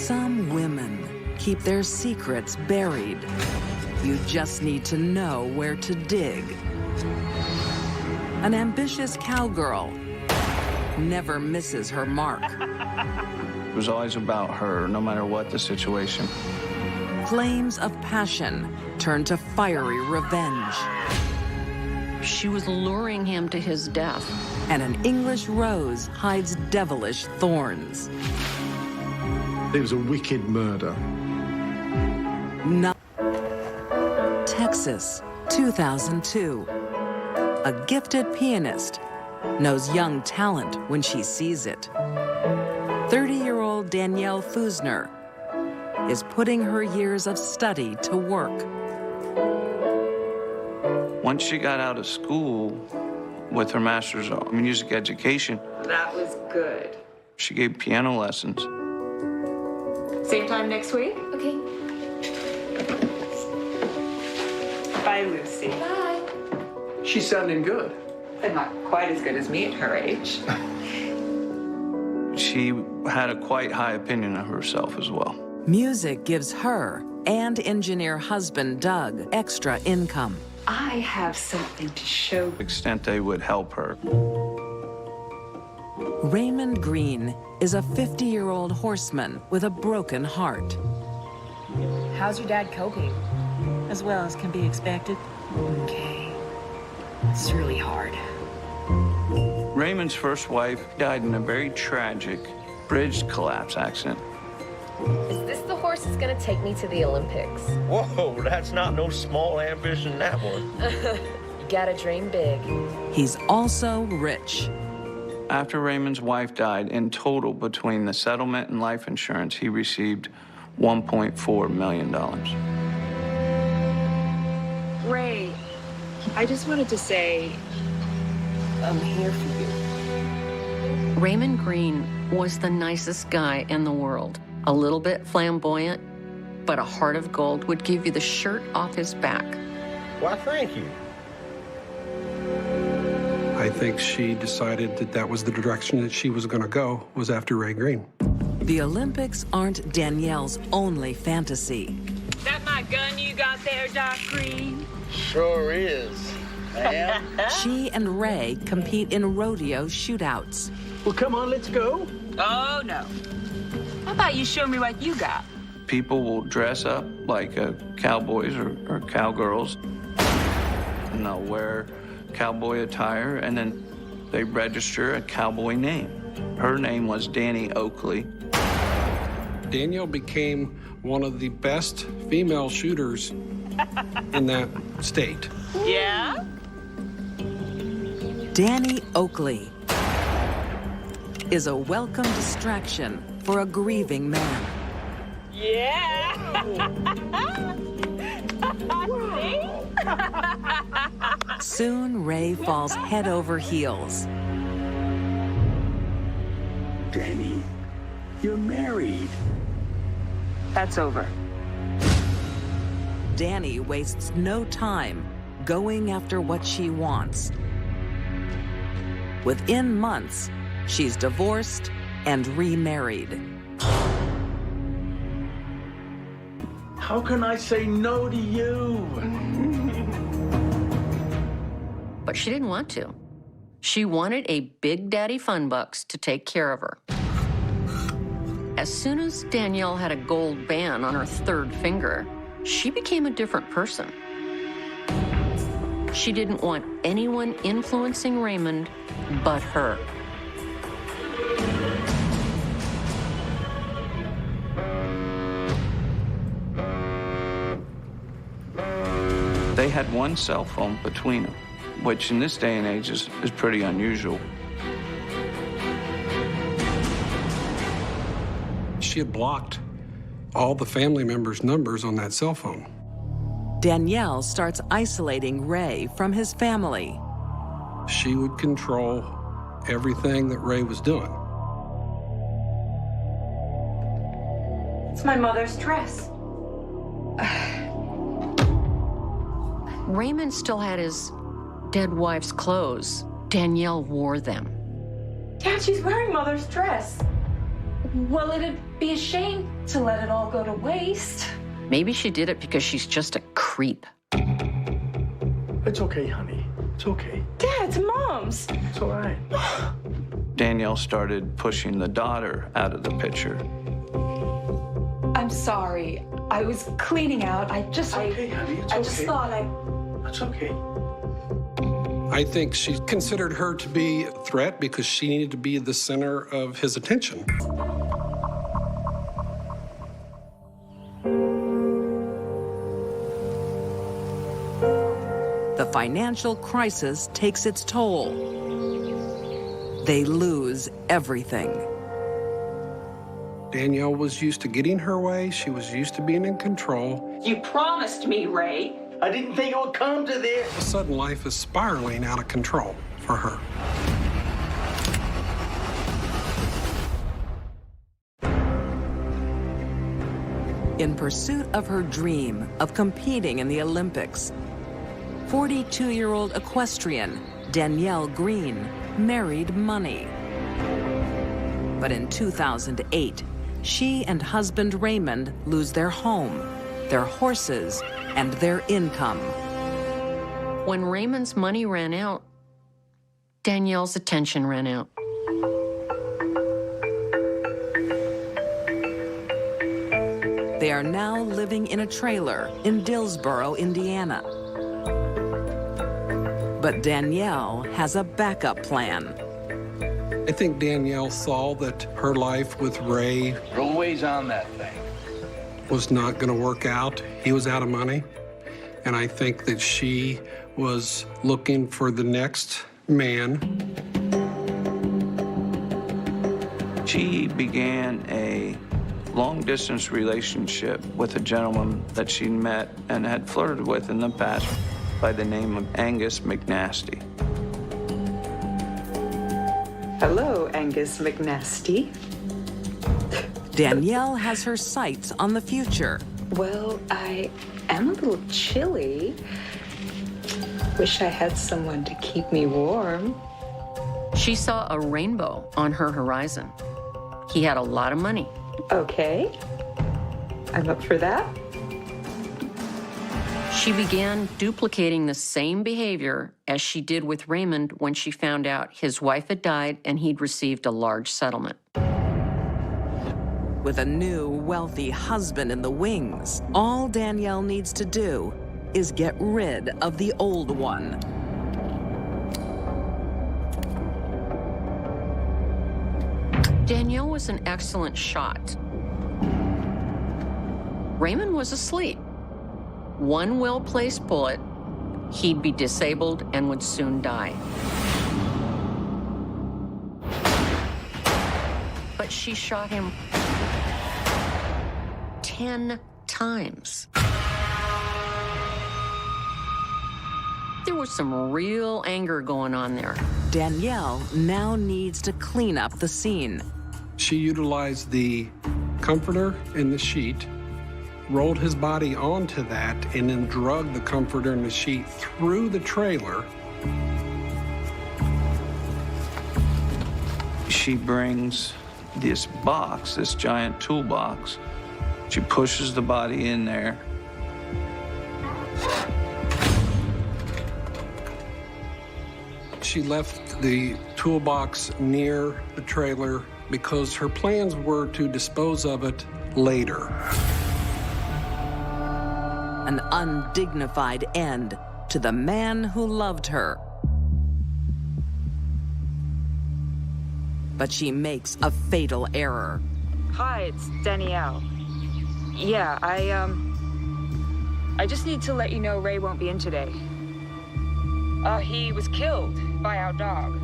Some women keep their secrets buried. You just need to know where to dig. An ambitious cowgirl never misses her mark. It was always about her, no matter what the situation. Flames of passion turn to fiery revenge. She was luring him to his death. And an English rose hides devilish thorns. It was a wicked murder. Texas, 2002. A gifted pianist knows young talent when she sees it. 30-year-old Danielle Fusner is putting her years of study to work. Once she got out of school with her master's of music education, That was good. she gave piano lessons. Same time next week? Okay. Bye, Lucy. Bye. She's sounding good. But not quite as good as me at her age. She had a quite high opinion of herself as well. Music gives her and engineer husband Doug extra income. I have something to show. To the extent they would help her. Raymond Green is a 50-year-old horseman with a broken heart. How's your dad coping? As well as can be expected. Okay. It's really hard. Raymond's first wife died in a very tragic bridge collapse accident. Is this the horse that's gonna take me to the Olympics? Whoa, that's not no small ambition, that one. You gotta dream big. He's also rich. After Raymond's wife died, in total, between the settlement and life insurance, he received $1.4 million. Ray, I just wanted to say, I'm here for you. Raymond Green was the nicest guy in the world. A little bit flamboyant, but a heart of gold would give you the shirt off his back. Why, thank you. I think she decided that that was the direction that she was going to go, was after Ray Green. The Olympics aren't Danielle's only fantasy. That my gun you got there, Doc Green? Sure is. Ma'am? She and Ray compete in rodeo shootouts. Well, come on, let's go. Oh, no. How about you show me what you got? People will dress up like cowboys or cowgirls, and they'll wear cowboy attire, and then they register a cowboy name. Her name was Danny Oakley. Danielle became one of the best female shooters in that state. Yeah? Danny Oakley is a welcome distraction for a grieving man. Yeah! Soon, Ray falls head over heels. Danny, you're married. That's over. Danny wastes no time going after what she wants. Within months, she's divorced and remarried. How can I say no to you? But she didn't want to. She wanted a Big Daddy Funbucks to take care of her. As soon as Danielle had a gold band on her third finger, she became a different person. She didn't want anyone influencing Raymond but her. They had one cell phone between them, which in this day and age is pretty unusual. She had blocked all the family members' numbers on that cell phone. Danielle starts isolating Ray from his family. She would control everything that Ray was doing. It's my mother's dress. Raymond still had his dead wife's clothes. Danielle wore them. Dad, she's wearing mother's dress. Well, it'd be a shame to let it all go to waste. Maybe she did it because she's just a creep. It's okay, honey. It's okay. Dad, it's Mom's. It's all right. Danielle started pushing the daughter out of the picture. I'm sorry. I was cleaning out. Okay, honey. It's I okay. just thought That's okay. I think she considered her to be a threat because she needed to be the center of his attention. The financial crisis takes its toll. They lose everything. Danielle was used to getting her way. She was used to being in control. You promised me, Ray. I didn't think it would come to this. All of a sudden, life is spiraling out of control for her. In pursuit of her dream of competing in the Olympics, 42-year-old equestrian Danielle Green married money. But in 2008, she and husband Raymond lose their home, their horses, and their income. When Raymond's money ran out, Danielle's attention ran out. They are now living in a trailer in Dillsboro, Indiana. But Danielle has a backup plan. I think Danielle saw that her life with Ray Roll ways on that thing. was not going to work out. He was out of money. And I think that she was looking for the next man. She began a long-distance relationship with a gentleman that she met and had flirted with in the past by the name of Angus McNasty. Hello, Angus McNasty. Danielle has her sights on the future. Well, I am a little chilly. Wish I had someone to keep me warm. She saw a rainbow on her horizon. He had a lot of money. Okay. I'm up for that. She began duplicating the same behavior as she did with Raymond when she found out his wife had died and he'd received a large settlement. With a new, wealthy husband in the wings, all Danielle needs to do is get rid of the old one. Danielle was an excellent shot. Raymond was asleep. One well-placed bullet, he'd be disabled and would soon die. But she shot him 10 times. There was some real anger going on there. Danielle now needs to clean up the scene. She utilized the comforter in the sheet, rolled his body onto that, and then dragged the comforter and the sheet through the trailer. She brings this box, this giant toolbox. She pushes the body in there. She left the toolbox near the trailer because her plans were to dispose of it later. An undignified end to the man who loved her. But she makes a fatal error. Hi, it's Danielle. Yeah, I just need to let you know Ray won't be in today. He was killed by our dog.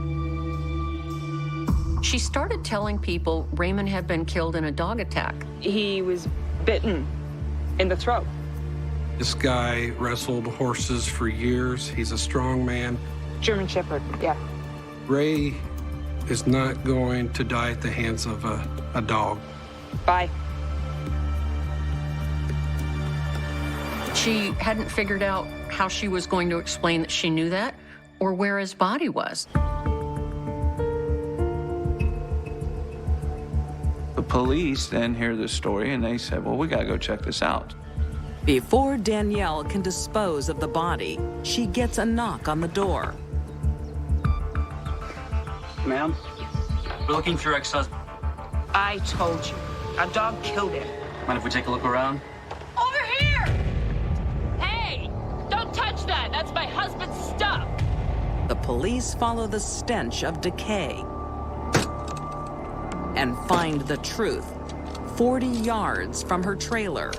She started telling people Raymond had been killed in a dog attack. He was bitten in the throat. This guy wrestled horses for years. He's a strong man. German Shepherd, yeah. Ray is not going to die at the hands of a dog. Bye. She hadn't figured out how she was going to explain that she knew that or where his body was. The police then hear this story and they said, well, we gotta go check this out. Before Danielle can dispose of the body, she gets a knock on the door. Ma'am, we're looking for your ex-husband. I told you. A dog killed him. Mind if we take a look around? Over here! Hey! Don't touch that! That's my husband's stuff! The police follow the stench of decay and find the truth 40 yards from her trailer.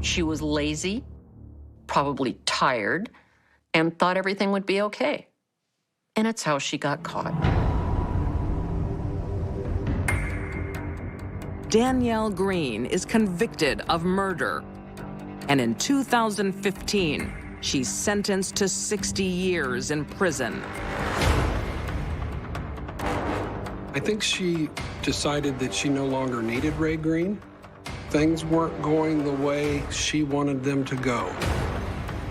She was lazy, probably tired, and thought everything would be okay. And it's how she got caught. Danielle Green is convicted of murder. And in 2015, she's sentenced to 60 years in prison. I think she decided that she no longer needed Ray Green. Things weren't going the way she wanted them to go.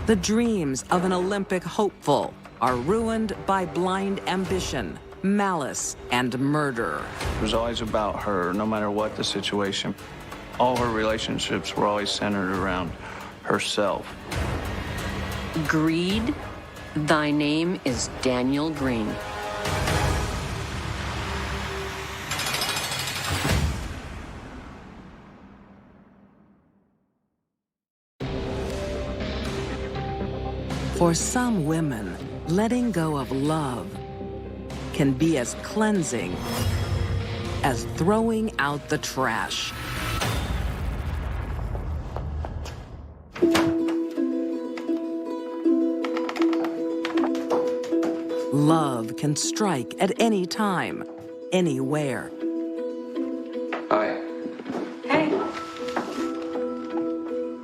The dreams of an Olympic hopeful are ruined by blind ambition, malice, and murder. It was always about her, no matter what the situation. All her relationships were always centered around herself. Greed, thy name is Danielle Green. For some women, letting go of love can be as cleansing as throwing out the trash. Love can strike at any time, anywhere. Hi. Hey.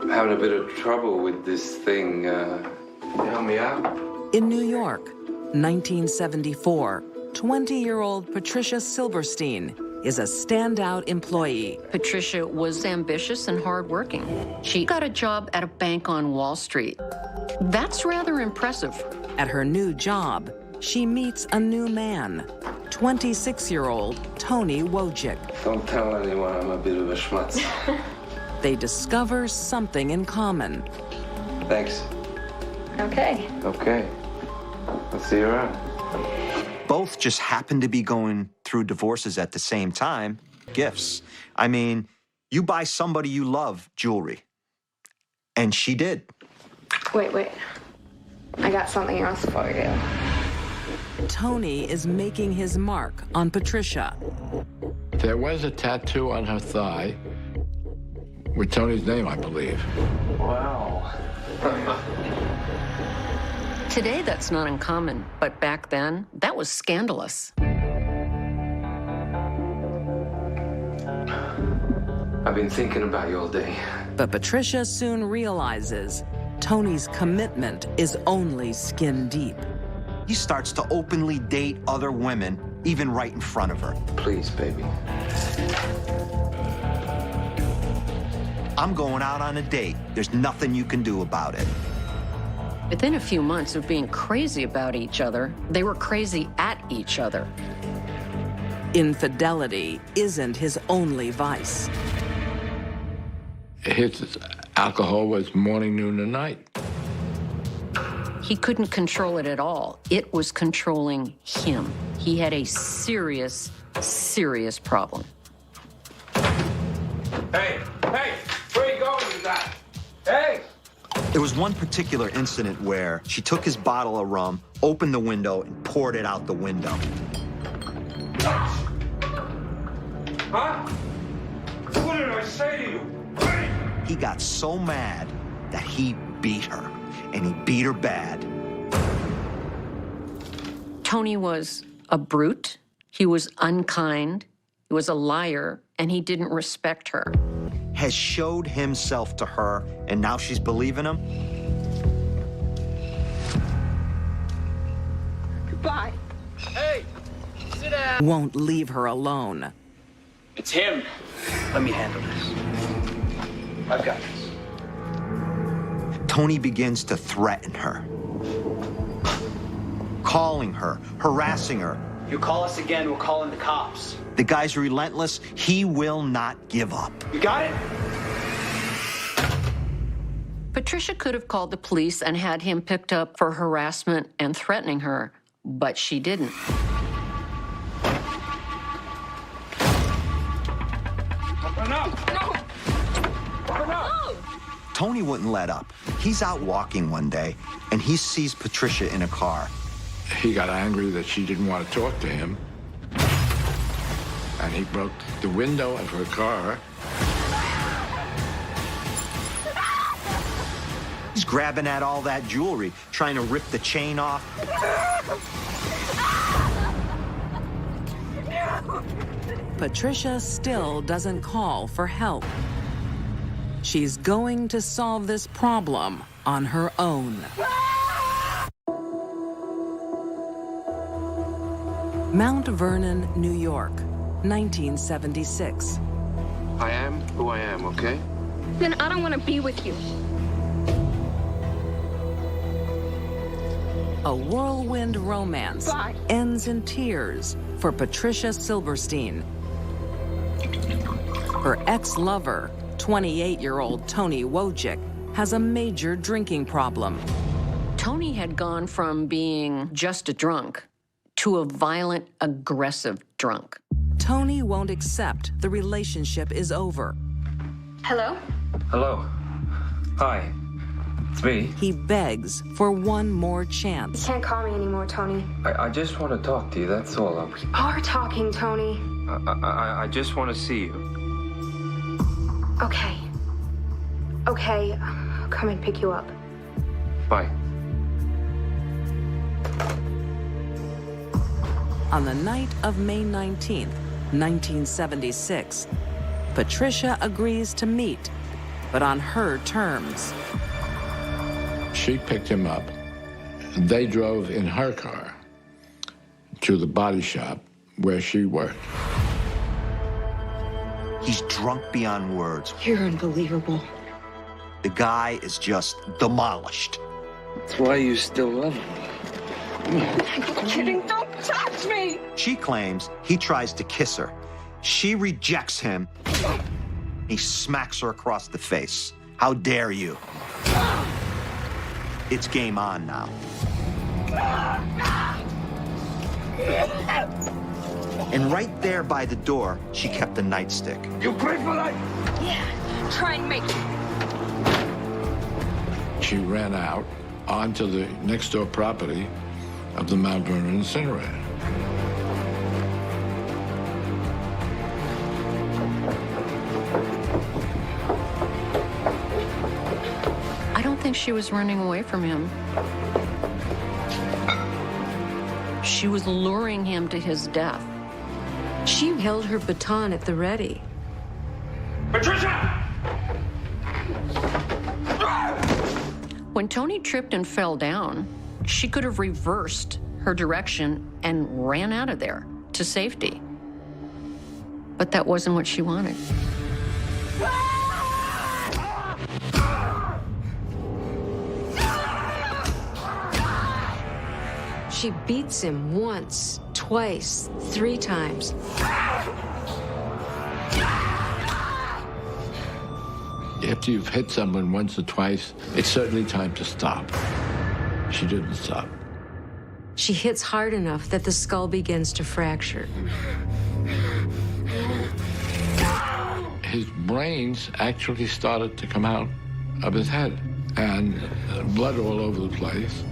I'm having a bit of trouble with this thing. Can you help me out? In New York, 1974, 20-year-old Patricia Silverstein is a standout employee. Patricia was ambitious and hardworking. She got a job at a bank on Wall Street. That's rather impressive. At her new job, she meets a new man, 26-year-old Tony Wojcik. Don't tell anyone I'm a bit of a schmutz. They discover something in common. Thanks. Okay. Okay. I'll see you around. Both just happen to be going through divorces at the same time. Gifts. I mean, you buy somebody you love jewelry. And she did. Wait. I got something else for you. Tony is making his mark on Patricia. There was a tattoo on her thigh with Tony's name, I believe. Wow. Today, that's not uncommon, but back then, that was scandalous. I've been thinking about you all day. But Patricia soon realizes Tony's commitment is only skin deep. He starts to openly date other women, even right in front of her. Please, baby. I'm going out on a date. There's nothing you can do about it. Within a few months of being crazy about each other, they were crazy at each other. Infidelity isn't his only vice. His alcohol was morning, noon, and night. He couldn't control it at all. It was controlling him. He had a serious, serious problem. Hey, where are you going with that? Hey! There was one particular incident where she took his bottle of rum, opened the window, and poured it out the window. Huh? What did I say to you? He got so mad that he beat her, and he beat her bad. Tony was a brute. He was unkind. He was a liar, and he didn't respect her. Has showed himself to her, and now she's believing him? Goodbye. Hey! Sit down. Won't leave her alone. It's him. Let me handle this. I've got this. Tony begins to threaten her. calling her, harassing her. You call us again, we'll call in the cops. The guy's relentless. He will not give up. You got it? Patricia could have called the police and had him picked up for harassment and threatening her, but she didn't. Open up! No! Open up! No! Tony wouldn't let up. He's out walking one day, and he sees Patricia in a car. He got angry that she didn't want to talk to him. And he broke the window of her car. He's grabbing at all that jewelry, trying to rip the chain off. Patricia still doesn't call for help. She's going to solve this problem on her own. Mount Vernon, New York, 1976. I am who I am, okay? Then I don't want to be with you. A whirlwind romance Bye. ends in tears for Patricia Silverstein. Her ex-lover, 28-year-old Tony Wojcik, has a major drinking problem. Tony had gone from being just a drunk to a violent, aggressive drunk. Tony won't accept the relationship is over. Hello? Hello. Hi. It's me. He begs for one more You chance. can't call me anymore, Tony. I just want to talk to you, that's all. We are talking, Tony. I just want to see you. Okay. Okay, I'll come and pick you up. Bye. On the night of May 19th, 1976, Patricia agrees to meet, but on her terms. She picked him up. They drove in her car to the body shop where she worked. He's drunk beyond words. You're unbelievable. The guy is just demolished. That's why you still love me. I'm kidding. Don't touch me! She claims he tries to kiss her. She rejects him. He smacks her across the face. How dare you? It's game on now. And right there by the door, she kept a nightstick. You pray for life! Yeah, try and make it. She ran out onto the next door property of the Mount Vernon incinerator. I don't think she was running away from him. She was luring him to his death. She held her baton at the ready. Patricia! When Tony tripped and fell down, she could have reversed her direction and ran out of there to safety. But that wasn't what she wanted. She beats him once, twice, 3 times. After you've hit someone once or twice, it's certainly time to stop. She didn't stop. She hits hard enough that the skull begins to fracture. His brains actually started to come out of his head, and blood all over the place.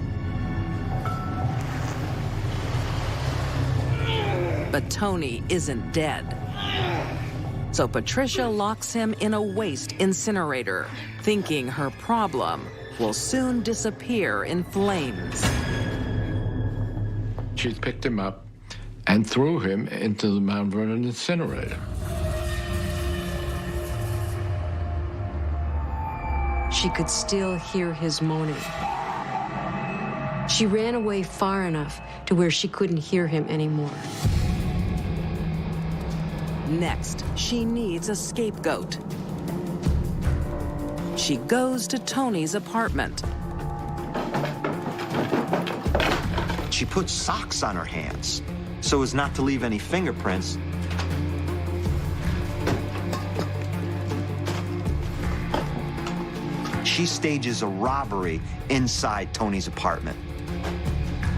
But Tony isn't dead. So Patricia locks him in a waste incinerator, thinking her problem will soon disappear in flames. She picked him up and threw him into the Mount Vernon incinerator. She could still hear his moaning. She ran away far enough to where she couldn't hear him anymore. Next, she needs a scapegoat. She goes to Tony's apartment. she put socks on her hands so as not to leave any fingerprints. She stages a robbery inside Tony's apartment.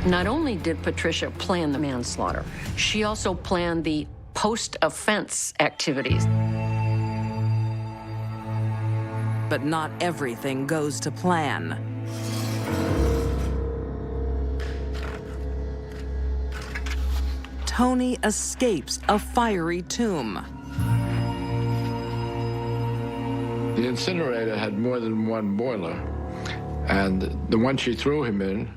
Not only did Patricia plan the manslaughter, she also planned the post-offense activities. But not everything goes to plan. Tony escapes a fiery tomb. The incinerator had more than one boiler, and the one she threw him in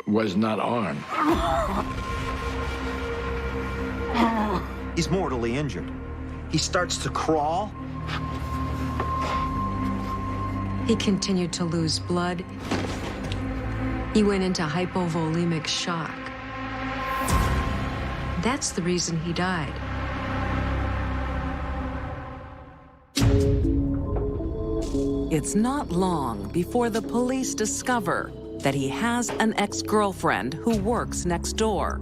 was not armed. He's mortally injured. He starts to crawl. He continued to lose blood. He went into hypovolemic shock. That's the reason he died. It's not long before the police discover that he has an ex-girlfriend who works next door,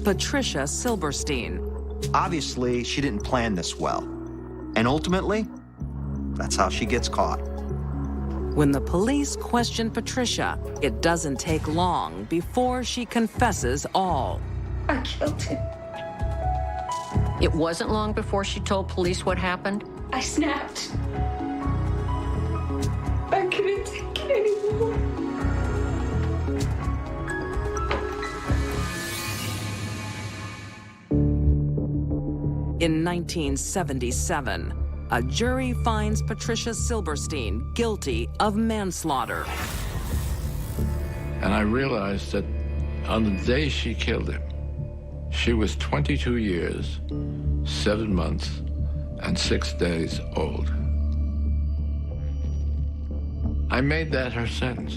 Patricia Silberstein. Obviously, she didn't plan this well. And ultimately, that's how she gets caught. When the police question Patricia, it doesn't take long before she confesses all. I killed him. It wasn't long before she told police what happened. I snapped. I couldn't take it anymore. In 1977, a jury finds Patricia Silberstein guilty of manslaughter. And I realized that on the day she killed him, she was 22 years, 7 months, and 6 days old. I made that her sentence.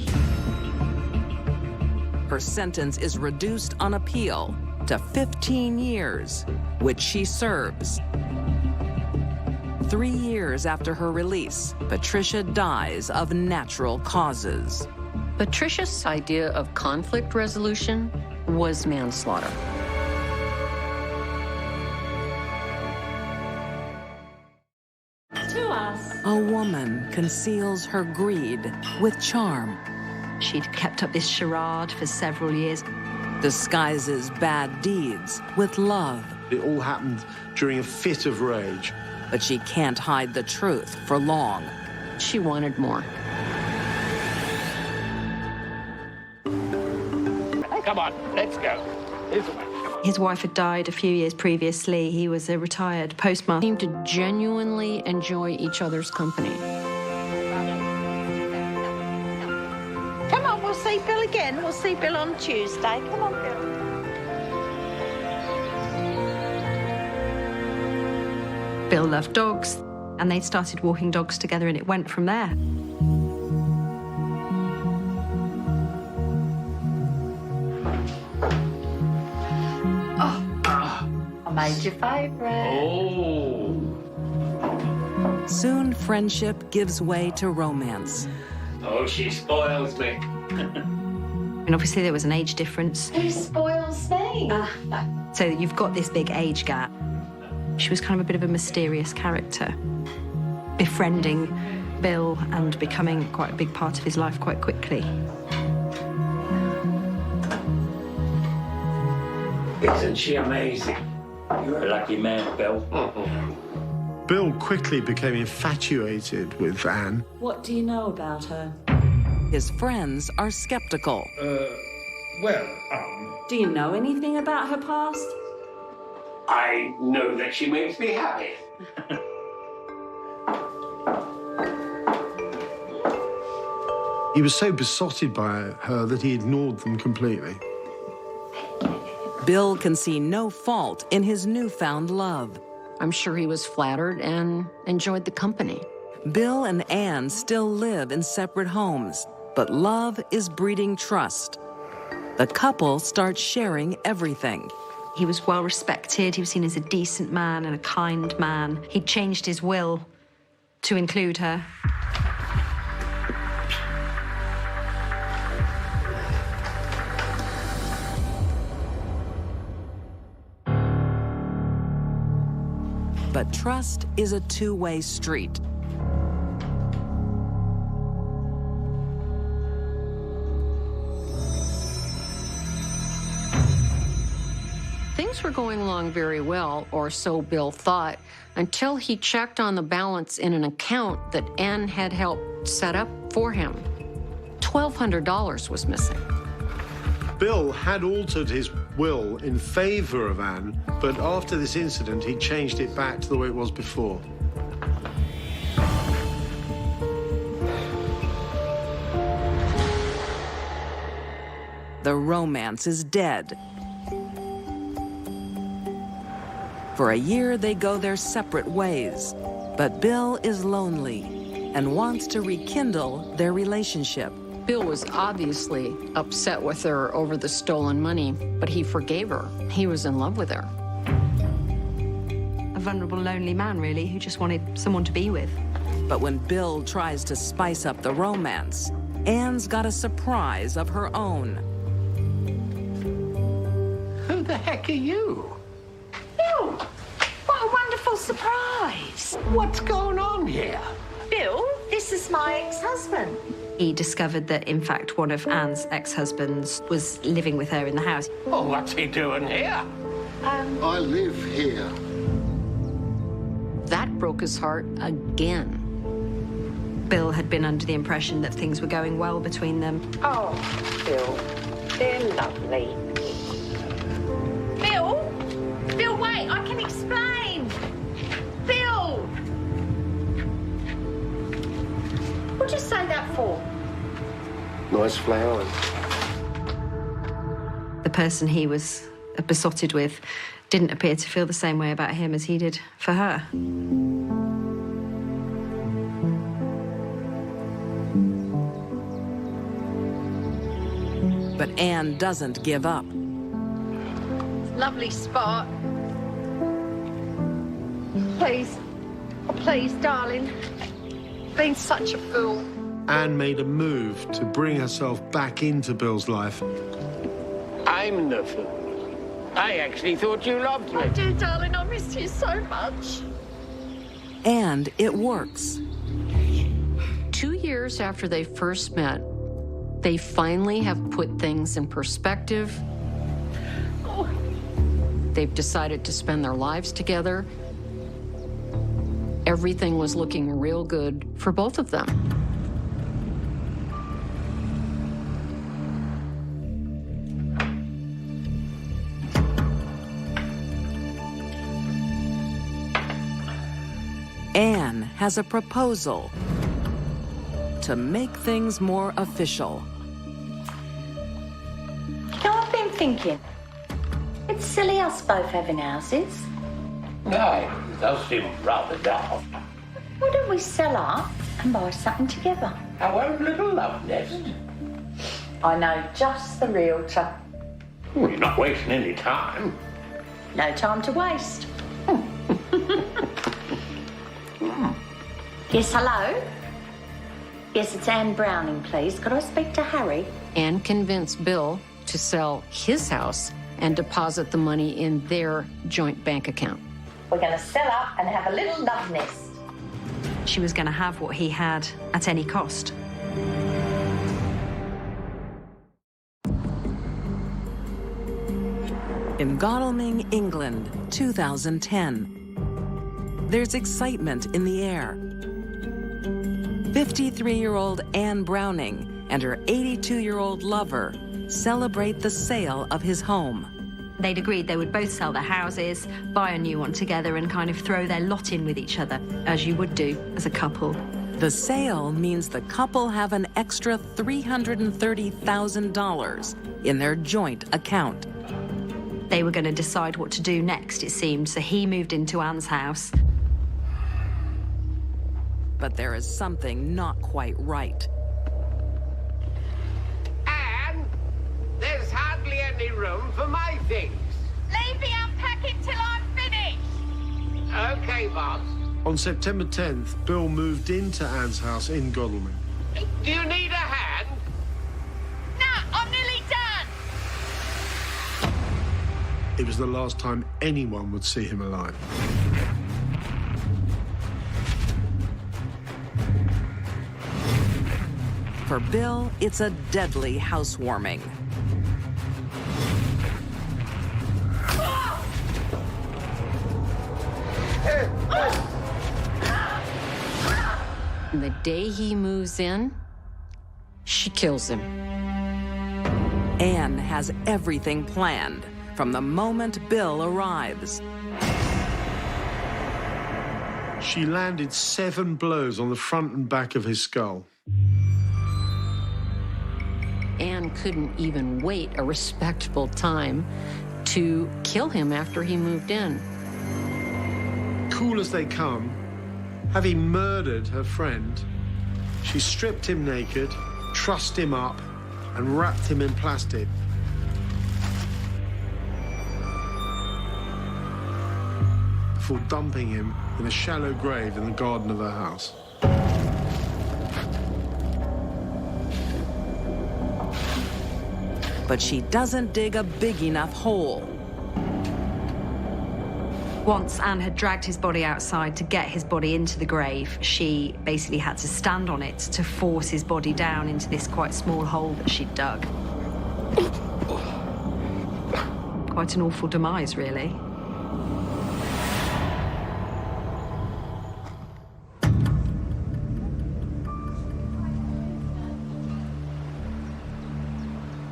Her sentence is reduced on appeal to 15 years, which she serves. 3 years after her release, Patricia dies of natural causes. Patricia's idea of conflict resolution was manslaughter. To us. A woman conceals her greed with charm. She'd kept up this charade for several years. Disguises bad deeds with love. It all happened during a fit of rage. But she can't hide the truth for long. She wanted more. Come on, let's go. This way. His wife had died a few years previously. He was a retired postmaster. Seemed to genuinely enjoy each other's company. Come on, we'll see Bill again. We'll see Bill on Tuesday. Come on, Bill. Bill loved dogs, and they started walking dogs together, and it went from there. I made your favourite. Oh. Soon friendship gives way to romance. Oh, she spoils me. And obviously there was an age difference. Who spoils me? So you've got this big age gap. She was kind of a bit of a mysterious character, befriending Bill and becoming quite a big part of his life quite quickly. Isn't she amazing? You're a lucky man, Bill. Bill quickly became infatuated with Anne. What do you know about her? His friends are skeptical. Do you know anything about her past? I know that she makes me happy. He was so besotted by her that he ignored them completely. Bill can see no fault in his newfound love. I'm sure he was flattered and enjoyed the company. Bill and Anne still live in separate homes, but love is breeding trust. The couple starts sharing everything. He was well respected. He was seen as a decent man and a kind man. He'd changed his will to include her. But trust is a two-way street. Things were going along very well, or so Bill thought, until he checked on the balance in an account that Anne had helped set up for him. $1,200 was missing. Bill had altered his will in favor of Anne, but after this incident, he changed it back to the way it was before. The romance is dead. For a year, they go their separate ways. But Bill is lonely and wants to rekindle their relationship. Bill was obviously upset with her over the stolen money, but he forgave her. He was in love with her. A vulnerable, lonely man, really, who just wanted someone to be with. But when Bill tries to spice up the romance, Anne's got a surprise of her own. Who the heck are you? Bill, what a wonderful surprise. What's going on here? Bill, this is my ex-husband. He discovered that, in fact, one of Anne's ex-husbands was living with her in the house. Oh, what's he doing here? I live here. That broke his heart again. Bill had been under the impression that things were going well between them. Oh, Bill, they're lovely. Bill? Bill, wait, I can explain. Bill! What'd you say that for? Nice flowers. The person he was besotted with didn't appear to feel the same way about him as he did for her. But Anne doesn't give up. Lovely spot. Please, oh, please, darling. Been such a fool. Anne made a move to bring herself back into Bill's life. I'm the fool. I actually thought you loved me. I do, darling. I miss you so much. And it works. 2 years after they first met, they finally have put things in perspective. Oh. They've decided to spend their lives together. Everything was looking real good for both of them. Anne has a proposal to make things more official. You know, I've been thinking. It's silly us both having houses. Aye, it does seem rather daft. Why don't we sell up and buy something together? Our own little love nest. I know just the realtor. Well, you're not wasting any time. No time to waste. Yes, hello? Yes, it's Anne Browning, please. Could I speak to Harry? Anne convinced Bill to sell his house and deposit the money in their joint bank account. We're going to sell up and have a little love nest. She was going to have what he had at any cost. In Godalming, England, 2010. There's excitement in the air. 53-year-old Anne Browning and her 82-year-old lover celebrate the sale of his home. They'd agreed they would both sell their houses, buy a new one together, and kind of throw their lot in with each other, as you would do as a couple. The sale means the couple have an extra $330,000 in their joint account. They were going to decide what to do next, it seemed, so he moved into Anne's house. But there is something not quite right. Anne, there's hardly any room for my things. Leave me unpack it till I'm finished. Okay, boss. On September 10th, Bill moved into Anne's house in Godalming. Do you need a hand? Nah, I'm nearly done. It was the last time anyone would see him alive. For Bill, it's a deadly housewarming. The day he moves in, she kills him. Anne has everything planned from the moment Bill arrives. She landed 7 blows on the front and back of his skull. Anne couldn't even wait a respectable time to kill him after he moved in. Cool as they come, having murdered her friend, she stripped him naked, trussed him up, and wrapped him in plastic. Before dumping him in a shallow grave in the garden of her house. But she doesn't dig a big enough hole. Once Anne had dragged his body outside to get his body into the grave, she basically had to stand on it to force his body down into this quite small hole that she'd dug. Quite an awful demise, really.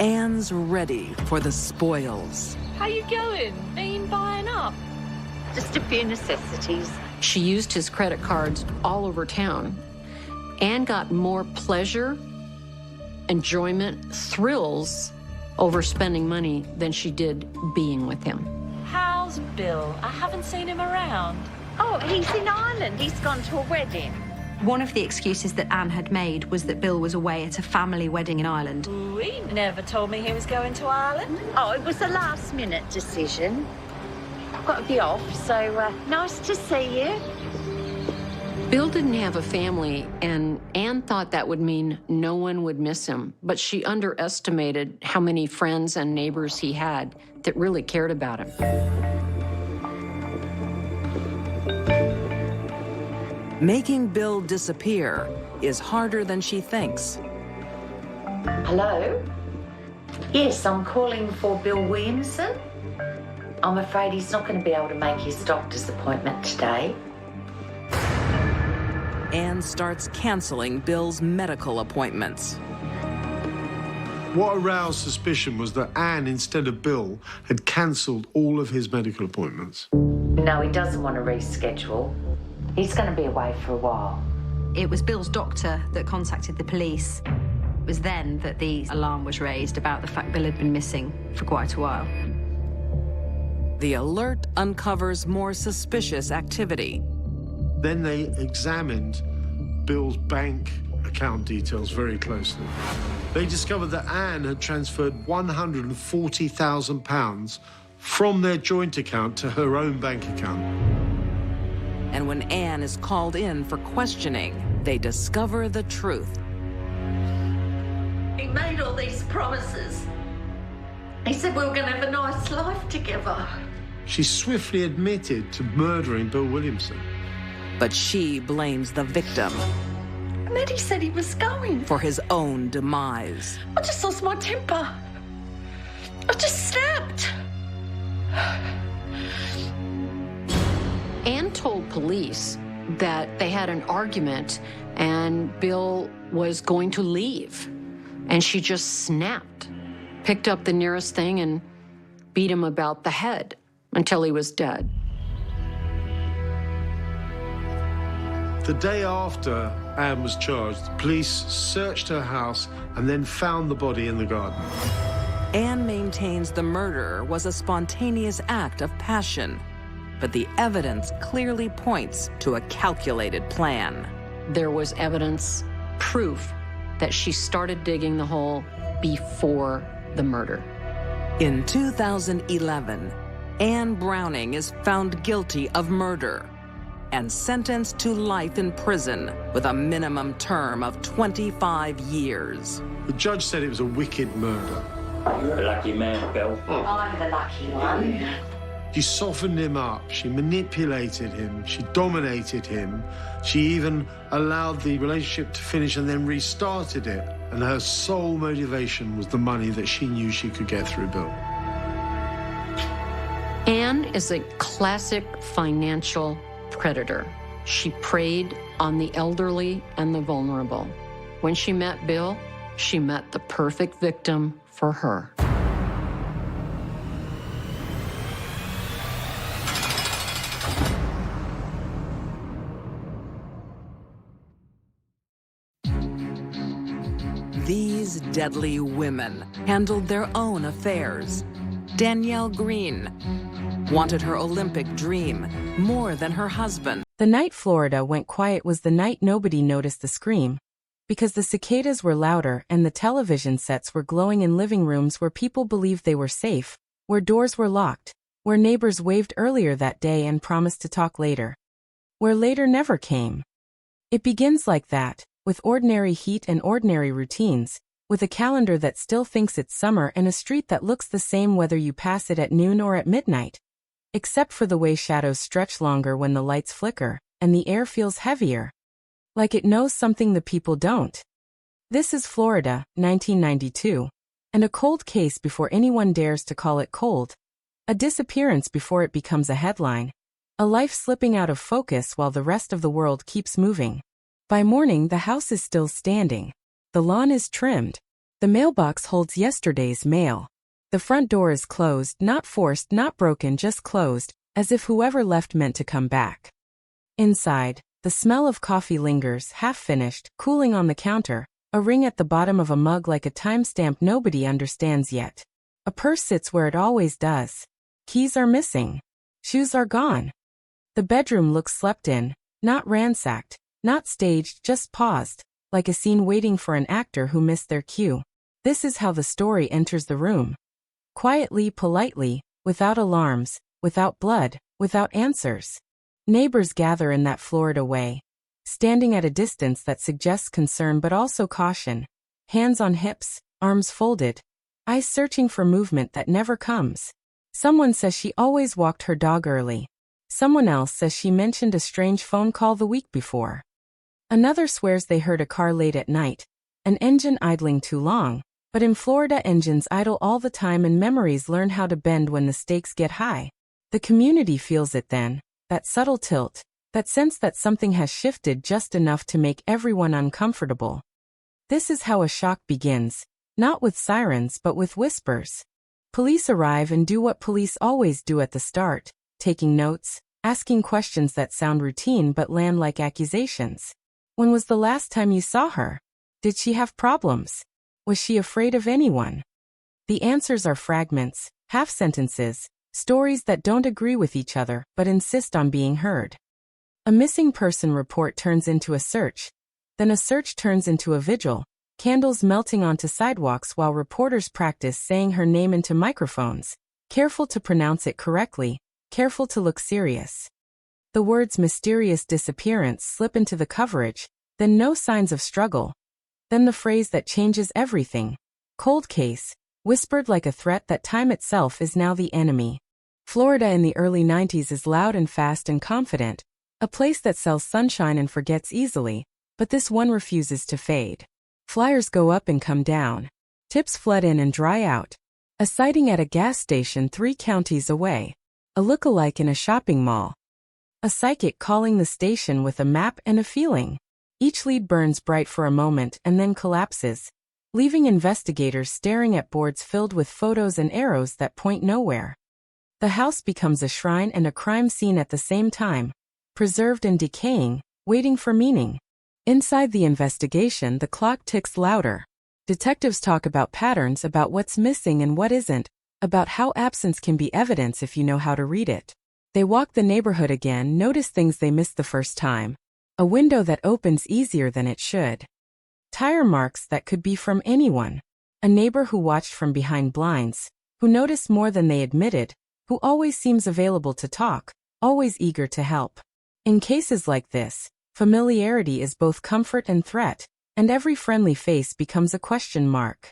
Anne's ready for the spoils. How you going? Been buying up? Just a few necessities. She used his credit cards all over town and got more pleasure, enjoyment, thrills over spending money than she did being with him. How's Bill? I haven't seen him around. Oh, he's in Ireland. He's gone to a wedding. One of the excuses that Anne had made was that Bill was away at a family wedding in Ireland. Ooh, he never told me he was going to Ireland. Oh, it was a last-minute decision. I've got to be off, so nice to see you. Bill didn't have a family, and Anne thought that would mean no one would miss him, but she underestimated how many friends and neighbors he had that really cared about him. Making Bill disappear is harder than she thinks. Hello? Yes, I'm calling for Bill Williamson. I'm afraid he's not going to be able to make his doctor's appointment today. Anne starts canceling Bill's medical appointments. What aroused suspicion was that Anne, instead of Bill, had cancelled all of his medical appointments. No, he doesn't want to reschedule. He's going to be away for a while. It was Bill's doctor that contacted the police. It was then that the alarm was raised about the fact Bill had been missing for quite a while. The alert uncovers more suspicious activity. Then they examined Bill's bank account details very closely. They discovered that Anne had transferred £140,000 from their joint account to her own bank account. And when Anne is called in for questioning, they discover the truth. He made all these promises. He said we were going to have a nice life together. She swiftly admitted to murdering Bill Williamson. But she blames the victim And then he said he was going. for his own demise. I just lost my temper. I just snapped. Anne told police that they had an argument and Bill was going to leave. And she just snapped, picked up the nearest thing and beat him about the head until he was dead. The day after Anne was charged, the police searched her house and then found the body in the garden. Anne maintains the murder was a spontaneous act of passion, but the evidence clearly points to a calculated plan. There was evidence, proof, that she started digging the hole before the murder. In 2011, Anne Browning is found guilty of murder and sentenced to life in prison with a minimum term of 25 years. The judge said it was a wicked murder. You're a lucky man, Bill. I'm the lucky one. She softened him up, she manipulated him, she dominated him. She even allowed the relationship to finish and then restarted it. And her sole motivation was the money that she knew she could get through Bill. Anne is a classic financial predator. She preyed on the elderly and the vulnerable. When she met Bill, she met the perfect victim for her. These deadly women handled their own affairs. Danielle Green wanted her Olympic dream more than her husband. The night Florida went quiet was the night nobody noticed the scream, because the cicadas were louder and the television sets were glowing in living rooms where people believed they were safe, where doors were locked, where neighbors waved earlier that day and promised to talk later, where later never came. It begins like that, with ordinary heat and ordinary routines, with a calendar that still thinks it's summer and a street that looks the same whether you pass it at noon or at midnight. Except for the way shadows stretch longer when the lights flicker, and the air feels heavier. Like it knows something the people don't. This is Florida, 1992. And a cold case before anyone dares to call it cold. A disappearance before it becomes a headline. A life slipping out of focus while the rest of the world keeps moving. By morning, the house is still standing. The lawn is trimmed. The mailbox holds yesterday's mail. The front door is closed, not forced, not broken, just closed, as if whoever left meant to come back. Inside, the smell of coffee lingers, half-finished, cooling on the counter, a ring at the bottom of a mug like a timestamp nobody understands yet. A purse sits where it always does. Keys are missing. Shoes are gone. The bedroom looks slept in, not ransacked, not staged, just paused, like a scene waiting for an actor who missed their cue. This is how the story enters the room. Quietly, politely, without alarms, without blood, without answers. Neighbors gather in that Florida way, standing at a distance that suggests concern but also caution. Hands on hips, arms folded, eyes searching for movement that never comes. Someone says she always walked her dog early. Someone else says she mentioned a strange phone call the week before. Another swears they heard a car late at night, an engine idling too long. But in Florida, engines idle all the time and memories learn how to bend when the stakes get high. The community feels it then, that subtle tilt, that sense that something has shifted just enough to make everyone uncomfortable. This is how a shock begins, not with sirens but with whispers. Police arrive and do what police always do at the start, taking notes, asking questions that sound routine but land like accusations. When was the last time you saw her? Did she have problems? Was she afraid of anyone? The answers are fragments, half-sentences, stories that don't agree with each other but insist on being heard. A missing person report turns into a search. Then a search turns into a vigil, candles melting onto sidewalks while reporters practice saying her name into microphones, careful to pronounce it correctly, careful to look serious. The words mysterious disappearance slip into the coverage, then no signs of struggle. Then the phrase that changes everything. Cold case, whispered like a threat that time itself is now the enemy. Florida in the early 90s is loud and fast and confident, a place that sells sunshine and forgets easily, but this one refuses to fade. Flyers go up and come down. Tips flood in and dry out. A sighting at a gas station 3 counties away. A look-alike in a shopping mall. A psychic calling the station with a map and a feeling. Each lead burns bright for a moment and then collapses, leaving investigators staring at boards filled with photos and arrows that point nowhere. The house becomes a shrine and a crime scene at the same time, preserved and decaying, waiting for meaning. Inside the investigation, the clock ticks louder. Detectives talk about patterns, about what's missing and what isn't, about how absence can be evidence if you know how to read it. They walk the neighborhood again, notice things they missed the first time. A window that opens easier than it should. Tire marks that could be from anyone. A neighbor who watched from behind blinds, who noticed more than they admitted, who always seems available to talk, always eager to help. In cases like this, familiarity is both comfort and threat, and every friendly face becomes a question mark.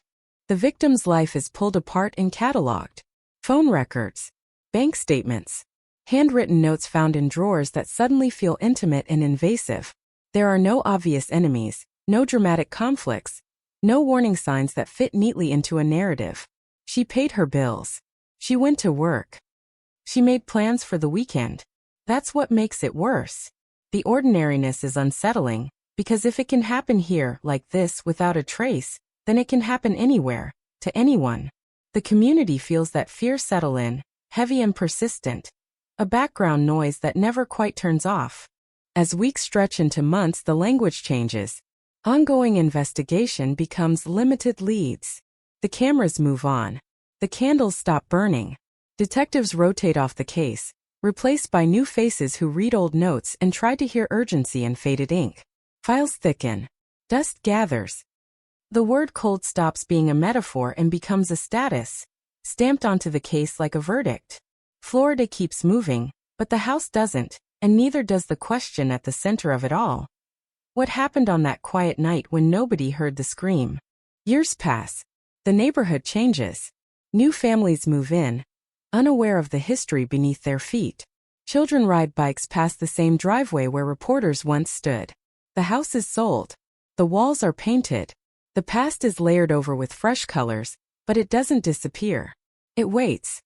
The victim's life is pulled apart and catalogued. Phone records, bank statements. Handwritten notes found in drawers that suddenly feel intimate and invasive. There are no obvious enemies, no dramatic conflicts, no warning signs that fit neatly into a narrative. She paid her bills. She went to work. She made plans for the weekend. That's what makes it worse. The ordinariness is unsettling, because if it can happen here, like this, without a trace, then it can happen anywhere, to anyone. The community feels that fear settle in, heavy and persistent. A background noise that never quite turns off. As weeks stretch into months, the language changes. Ongoing investigation becomes limited leads. The cameras move on. The candles stop burning. Detectives rotate off the case, replaced by new faces who read old notes and try to hear urgency in faded ink. Files thicken. Dust gathers. The word cold stops being a metaphor and becomes a status, stamped onto the case like a verdict. Florida keeps moving, but the house doesn't, and neither does the question at the center of it all. What happened on that quiet night when nobody heard the scream? Years pass. The neighborhood changes. New families move in, unaware of the history beneath their feet. Children ride bikes past the same driveway where reporters once stood. The house is sold. The walls are painted. The past is layered over with fresh colors, but it doesn't disappear. It waits.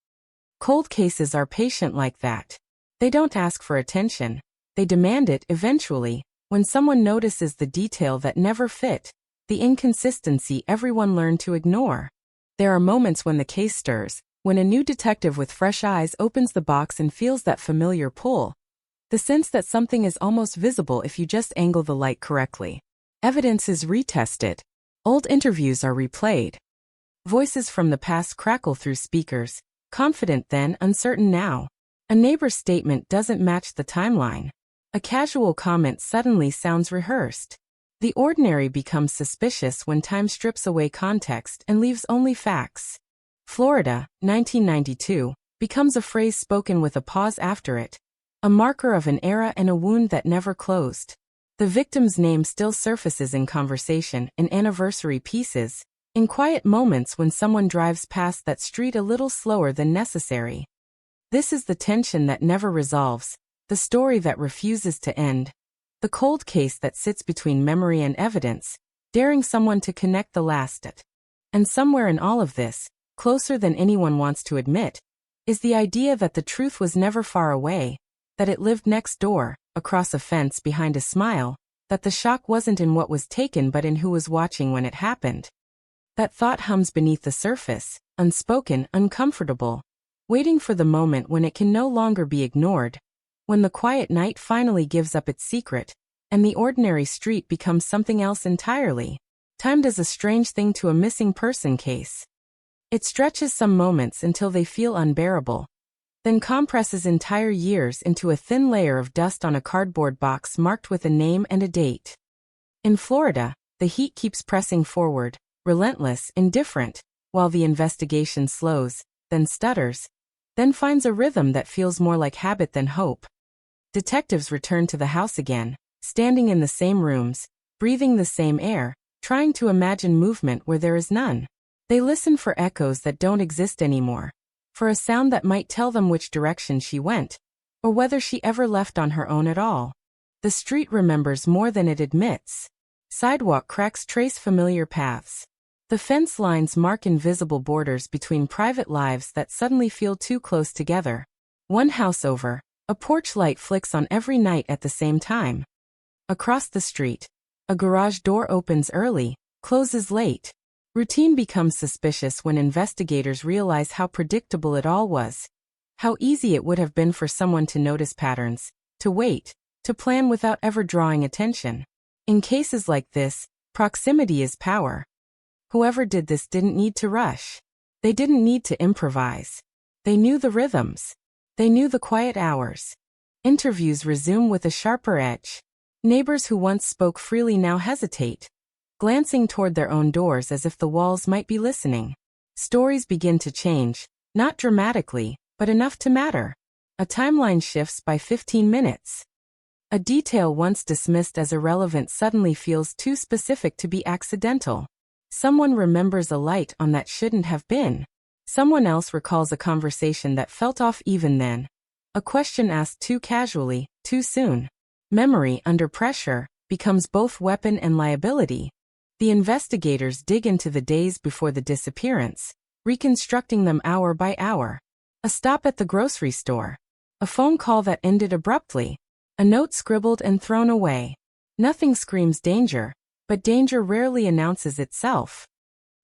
Cold cases are patient like that. They don't ask for attention. They demand it eventually, when someone notices the detail that never fit, the inconsistency everyone learned to ignore. There are moments when the case stirs, when a new detective with fresh eyes opens the box and feels that familiar pull. The sense that something is almost visible if you just angle the light correctly. Evidence is retested. Old interviews are replayed. Voices from the past crackle through speakers, confident then, uncertain now. A neighbor's statement doesn't match the timeline. A casual comment suddenly sounds rehearsed. The ordinary becomes suspicious when time strips away context and leaves only facts. Florida, 1992, becomes a phrase spoken with a pause after it, a marker of an era and a wound that never closed. The victim's name still surfaces in conversation, in anniversary pieces, in quiet moments when someone drives past that street a little slower than necessary. This is the tension that never resolves, the story that refuses to end, the cold case that sits between memory and evidence, daring someone to connect the last at. And somewhere in all of this, closer than anyone wants to admit, is the idea that the truth was never far away, that it lived next door, across a fence behind a smile, that the shock wasn't in what was taken but in who was watching when it happened. That thought hums beneath the surface, unspoken, uncomfortable, waiting for the moment when it can no longer be ignored, when the quiet night finally gives up its secret, and the ordinary street becomes something else entirely. Time does a strange thing to a missing person case. It stretches some moments until they feel unbearable, then compresses entire years into a thin layer of dust on a cardboard box marked with a name and a date. In Florida, the heat keeps pressing forward, relentless, indifferent, while the investigation slows, then stutters, then finds a rhythm that feels more like habit than hope. Detectives return to the house again, standing in the same rooms, breathing the same air, trying to imagine movement where there is none. They listen for echoes that don't exist anymore, for a sound that might tell them which direction she went, or whether she ever left on her own at all. The street remembers more than it admits. Sidewalk cracks trace familiar paths. The fence lines mark invisible borders between private lives that suddenly feel too close together. One house over, a porch light flicks on every night at the same time. Across the street, a garage door opens early, closes late. Routine becomes suspicious when investigators realize how predictable it all was. How easy it would have been for someone to notice patterns, to wait, to plan without ever drawing attention. In cases like this, proximity is power. Whoever did this didn't need to rush. They didn't need to improvise. They knew the rhythms. They knew the quiet hours. Interviews resume with a sharper edge. Neighbors who once spoke freely now hesitate, glancing toward their own doors as if the walls might be listening. Stories begin to change, not dramatically, but enough to matter. A timeline shifts by 15 minutes. A detail once dismissed as irrelevant suddenly feels too specific to be accidental. Someone remembers a light on that shouldn't have been. Someone else recalls a conversation that felt off even then. A question asked too casually, too soon. Memory, under pressure, becomes both weapon and liability. The investigators dig into the days before the disappearance, reconstructing them hour by hour. A stop at the grocery store. A phone call that ended abruptly. A note scribbled and thrown away. Nothing screams danger, but danger rarely announces itself.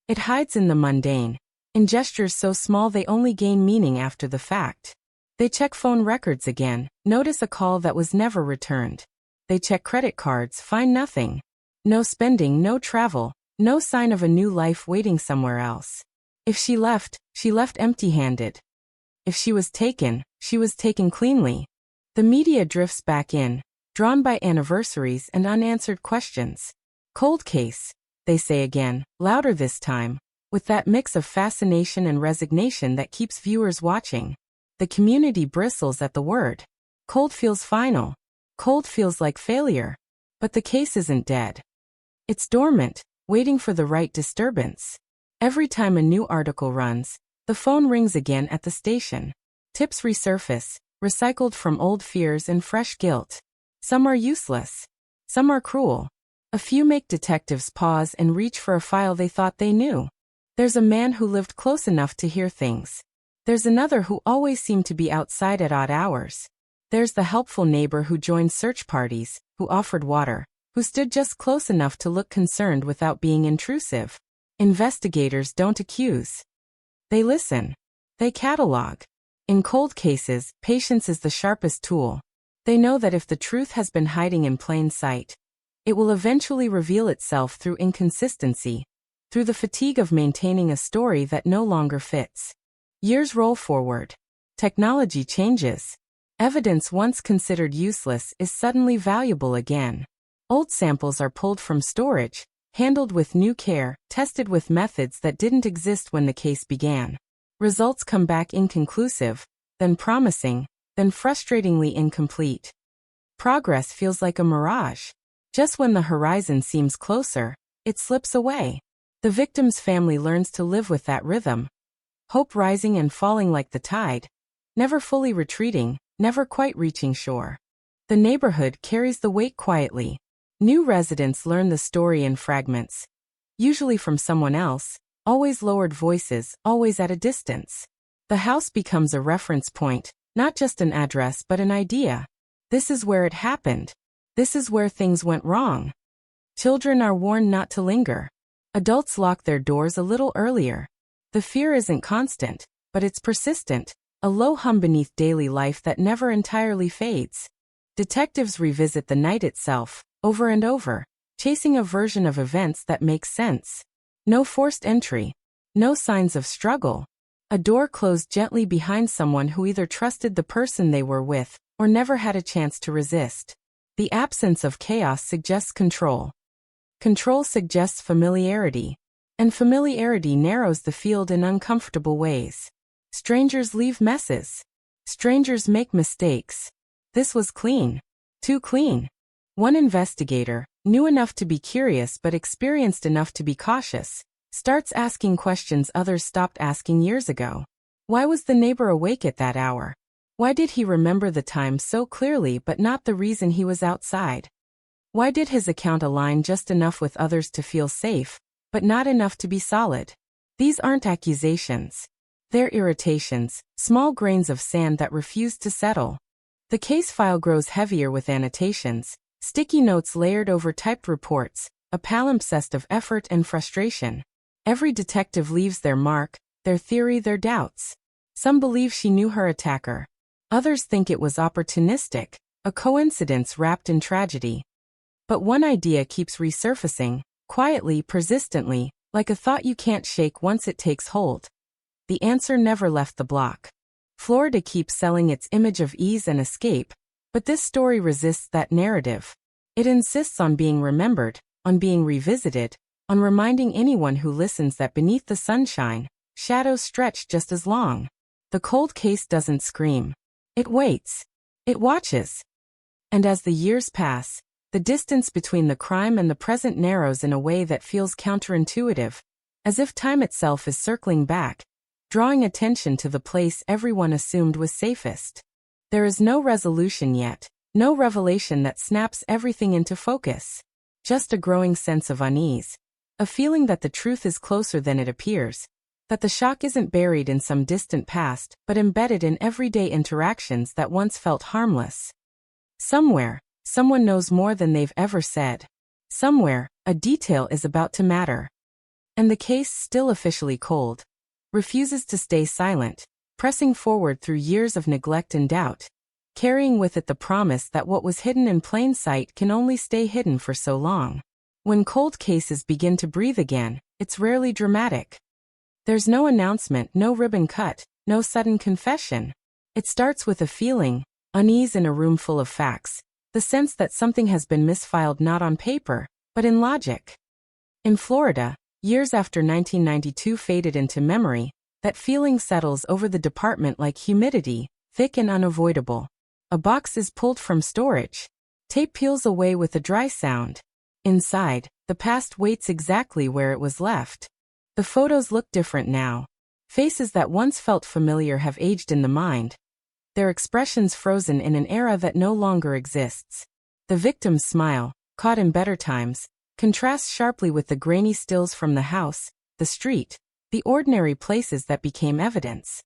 It hides in the mundane, in gestures so small they only gain meaning after the fact. They check phone records again, notice a call that was never returned. They check credit cards, find nothing. No spending, no travel, no sign of a new life waiting somewhere else. If she left empty-handed. If she was taken cleanly. The media drifts back in, drawn by anniversaries and unanswered questions. Cold case, they say again, louder this time, with that mix of fascination and resignation that keeps viewers watching. The community bristles at the word. Cold feels final. Cold feels like failure. But the case isn't dead. It's dormant, waiting for the right disturbance. Every time a new article runs, the phone rings again at the station. Tips resurface, recycled from old fears and fresh guilt. Some are useless. Some are cruel. A few make detectives pause and reach for a file they thought they knew. There's a man who lived close enough to hear things. There's another who always seemed to be outside at odd hours. There's the helpful neighbor who joined search parties, who offered water, who stood just close enough to look concerned without being intrusive. Investigators don't accuse. They listen. They catalog. In cold cases, patience is the sharpest tool. They know that if the truth has been hiding in plain sight, it will eventually reveal itself through inconsistency, through the fatigue of maintaining a story that no longer fits. Years roll forward. Technology changes. Evidence once considered useless is suddenly valuable again. Old samples are pulled from storage, handled with new care, tested with methods that didn't exist when the case began. Results come back inconclusive, then promising, then frustratingly incomplete. Progress feels like a mirage. Just when the horizon seems closer, it slips away. The victim's family learns to live with that rhythm. Hope rising and falling like the tide. Never fully retreating, never quite reaching shore. The neighborhood carries the weight quietly. New residents learn the story in fragments. Usually from someone else, always lowered voices, always at a distance. The house becomes a reference point, not just an address but an idea. This is where it happened. This is where things went wrong. Children are warned not to linger. Adults lock their doors a little earlier. The fear isn't constant, but it's persistent, a low hum beneath daily life that never entirely fades. Detectives revisit the night itself, over and over, chasing a version of events that makes sense. No forced entry. No signs of struggle. A door closed gently behind someone who either trusted the person they were with, or never had a chance to resist. The absence of chaos suggests control. Control suggests familiarity. And familiarity narrows the field in uncomfortable ways. Strangers leave messes. Strangers make mistakes. This was clean. Too clean. One investigator, new enough to be curious but experienced enough to be cautious, starts asking questions others stopped asking years ago. Why was the neighbor awake at that hour? Why did he remember the time so clearly but not the reason he was outside? Why did his account align just enough with others to feel safe, but not enough to be solid? These aren't accusations. They're irritations, small grains of sand that refuse to settle. The case file grows heavier with annotations, sticky notes layered over typed reports, a palimpsest of effort and frustration. Every detective leaves their mark, their theory, their doubts. Some believe she knew her attacker. Others think it was opportunistic, a coincidence wrapped in tragedy. But one idea keeps resurfacing, quietly, persistently, like a thought you can't shake once it takes hold. The answer never left the block. Florida keeps selling its image of ease and escape, but this story resists that narrative. It insists on being remembered, on being revisited, on reminding anyone who listens that beneath the sunshine, shadows stretch just as long. The cold case doesn't scream. It waits. It watches. And as the years pass, the distance between the crime and the present narrows in a way that feels counterintuitive, as if time itself is circling back, drawing attention to the place everyone assumed was safest. There is no resolution yet, no revelation that snaps everything into focus. Just a growing sense of unease. A feeling that the truth is closer than it appears. That the shock isn't buried in some distant past, but embedded in everyday interactions that once felt harmless. Somewhere, someone knows more than they've ever said. Somewhere, a detail is about to matter. And the case, still officially cold, refuses to stay silent, pressing forward through years of neglect and doubt, carrying with it the promise that what was hidden in plain sight can only stay hidden for so long. When cold cases begin to breathe again, it's rarely dramatic. There's no announcement, no ribbon cut, no sudden confession. It starts with a feeling, unease in a room full of facts, the sense that something has been misfiled not on paper, but in logic. In Florida, years after 1992 faded into memory, that feeling settles over the department like humidity, thick and unavoidable. A box is pulled from storage. Tape peels away with a dry sound. Inside, the past waits exactly where it was left. The photos look different now. Faces that once felt familiar have aged in the mind. Their expressions frozen in an era that no longer exists. The victim's smile, caught in better times, contrasts sharply with the grainy stills from the house, the street, the ordinary places that became evidence.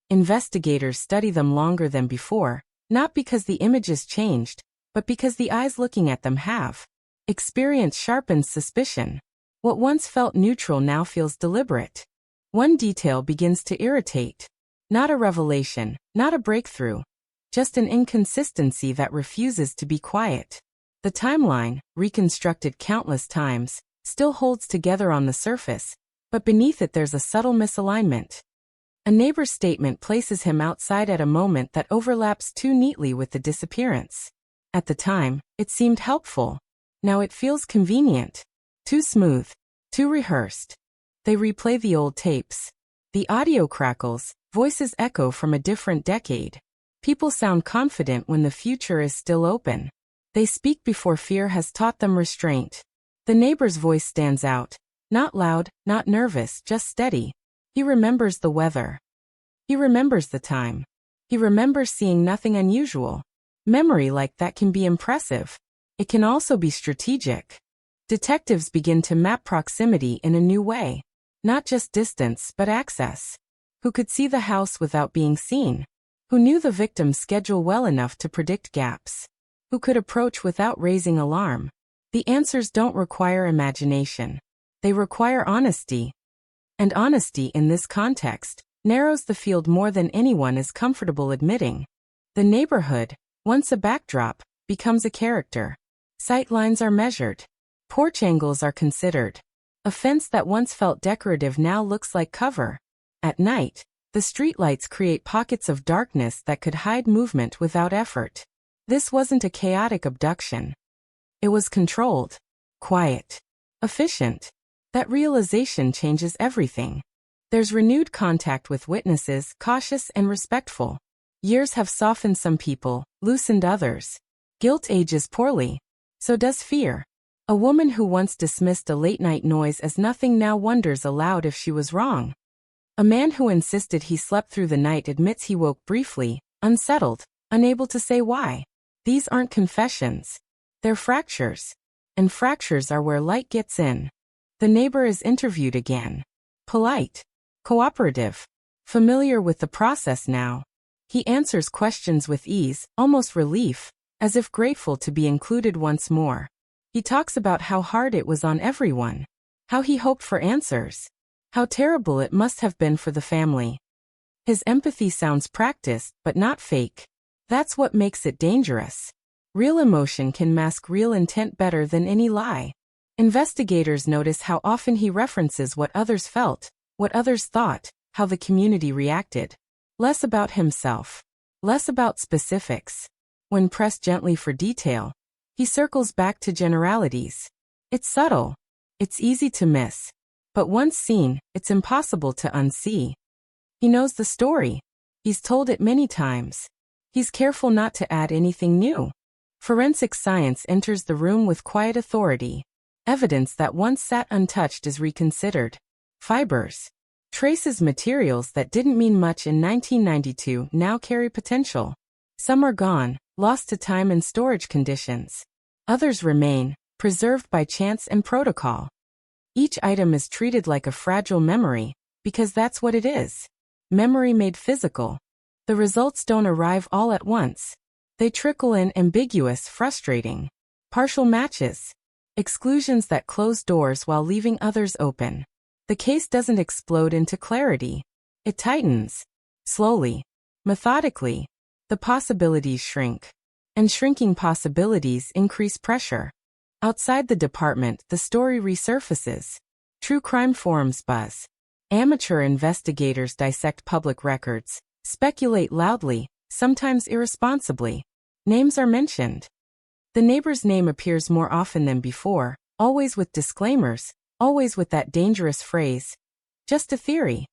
Investigators study them longer than before, not because the images changed, but because the eyes looking at them have. Experience sharpens suspicion. What once felt neutral now feels deliberate. One detail begins to irritate. Not a revelation, not a breakthrough. Just an inconsistency that refuses to be quiet. The timeline, reconstructed countless times, still holds together on the surface, but beneath it there's a subtle misalignment. A neighbor's statement places him outside at a moment that overlaps too neatly with the disappearance. At the time, it seemed helpful. Now it feels convenient. Too smooth. Too rehearsed. They replay the old tapes. The audio crackles, voices echo from a different decade. People sound confident when the future is still open. They speak before fear has taught them restraint. The neighbor's voice stands out. Not loud, not nervous, just steady. He remembers the weather. He remembers the time. He remembers seeing nothing unusual. Memory like that can be impressive. It can also be strategic. Detectives begin to map proximity in a new way. Not just distance, but access. Who could see the house without being seen? Who knew the victim's schedule well enough to predict gaps? Who could approach without raising alarm? The answers don't require imagination. They require honesty. And honesty in this context narrows the field more than anyone is comfortable admitting. The neighborhood, once a backdrop, becomes a character. Sight lines are measured. Porch angles are considered. A fence that once felt decorative now looks like cover. At night, the streetlights create pockets of darkness that could hide movement without effort. This wasn't a chaotic abduction. It was controlled, quiet, efficient. That realization changes everything. There's renewed contact with witnesses, cautious and respectful. Years have softened some people, loosened others. Guilt ages poorly. So does fear. A woman who once dismissed a late-night noise as nothing now wonders aloud if she was wrong. A man who insisted he slept through the night admits he woke briefly, unsettled, unable to say why. These aren't confessions. They're fractures. And fractures are where light gets in. The neighbor is interviewed again. Polite. Cooperative. Familiar with the process now. He answers questions with ease, almost relief, as if grateful to be included once more. He talks about how hard it was on everyone. How he hoped for answers. How terrible it must have been for the family. His empathy sounds practiced, but not fake. That's what makes it dangerous. Real emotion can mask real intent better than any lie. Investigators notice how often he references what others felt, what others thought, how the community reacted. Less about himself. Less about specifics. When pressed gently for detail, he circles back to generalities. It's subtle. It's easy to miss. But once seen, it's impossible to unsee. He knows the story. He's told it many times. He's careful not to add anything new. Forensic science enters the room with quiet authority. Evidence that once sat untouched is reconsidered. Fibers. Traces materials that didn't mean much in 1992 now carry potential. Some are gone, lost to time and storage conditions. Others remain, preserved by chance and protocol. Each item is treated like a fragile memory, because that's what it is. Memory made physical. The results don't arrive all at once. They trickle in, ambiguous, frustrating. Partial matches. Exclusions that close doors while leaving others open. The case doesn't explode into clarity. It tightens. Slowly. Methodically. The possibilities shrink. And shrinking possibilities increase pressure. Outside the department, the story resurfaces. True crime forums buzz. Amateur investigators dissect public records, speculate loudly, sometimes irresponsibly. Names are mentioned. The neighbor's name appears more often than before, always with disclaimers, always with that dangerous phrase, "Just a theory."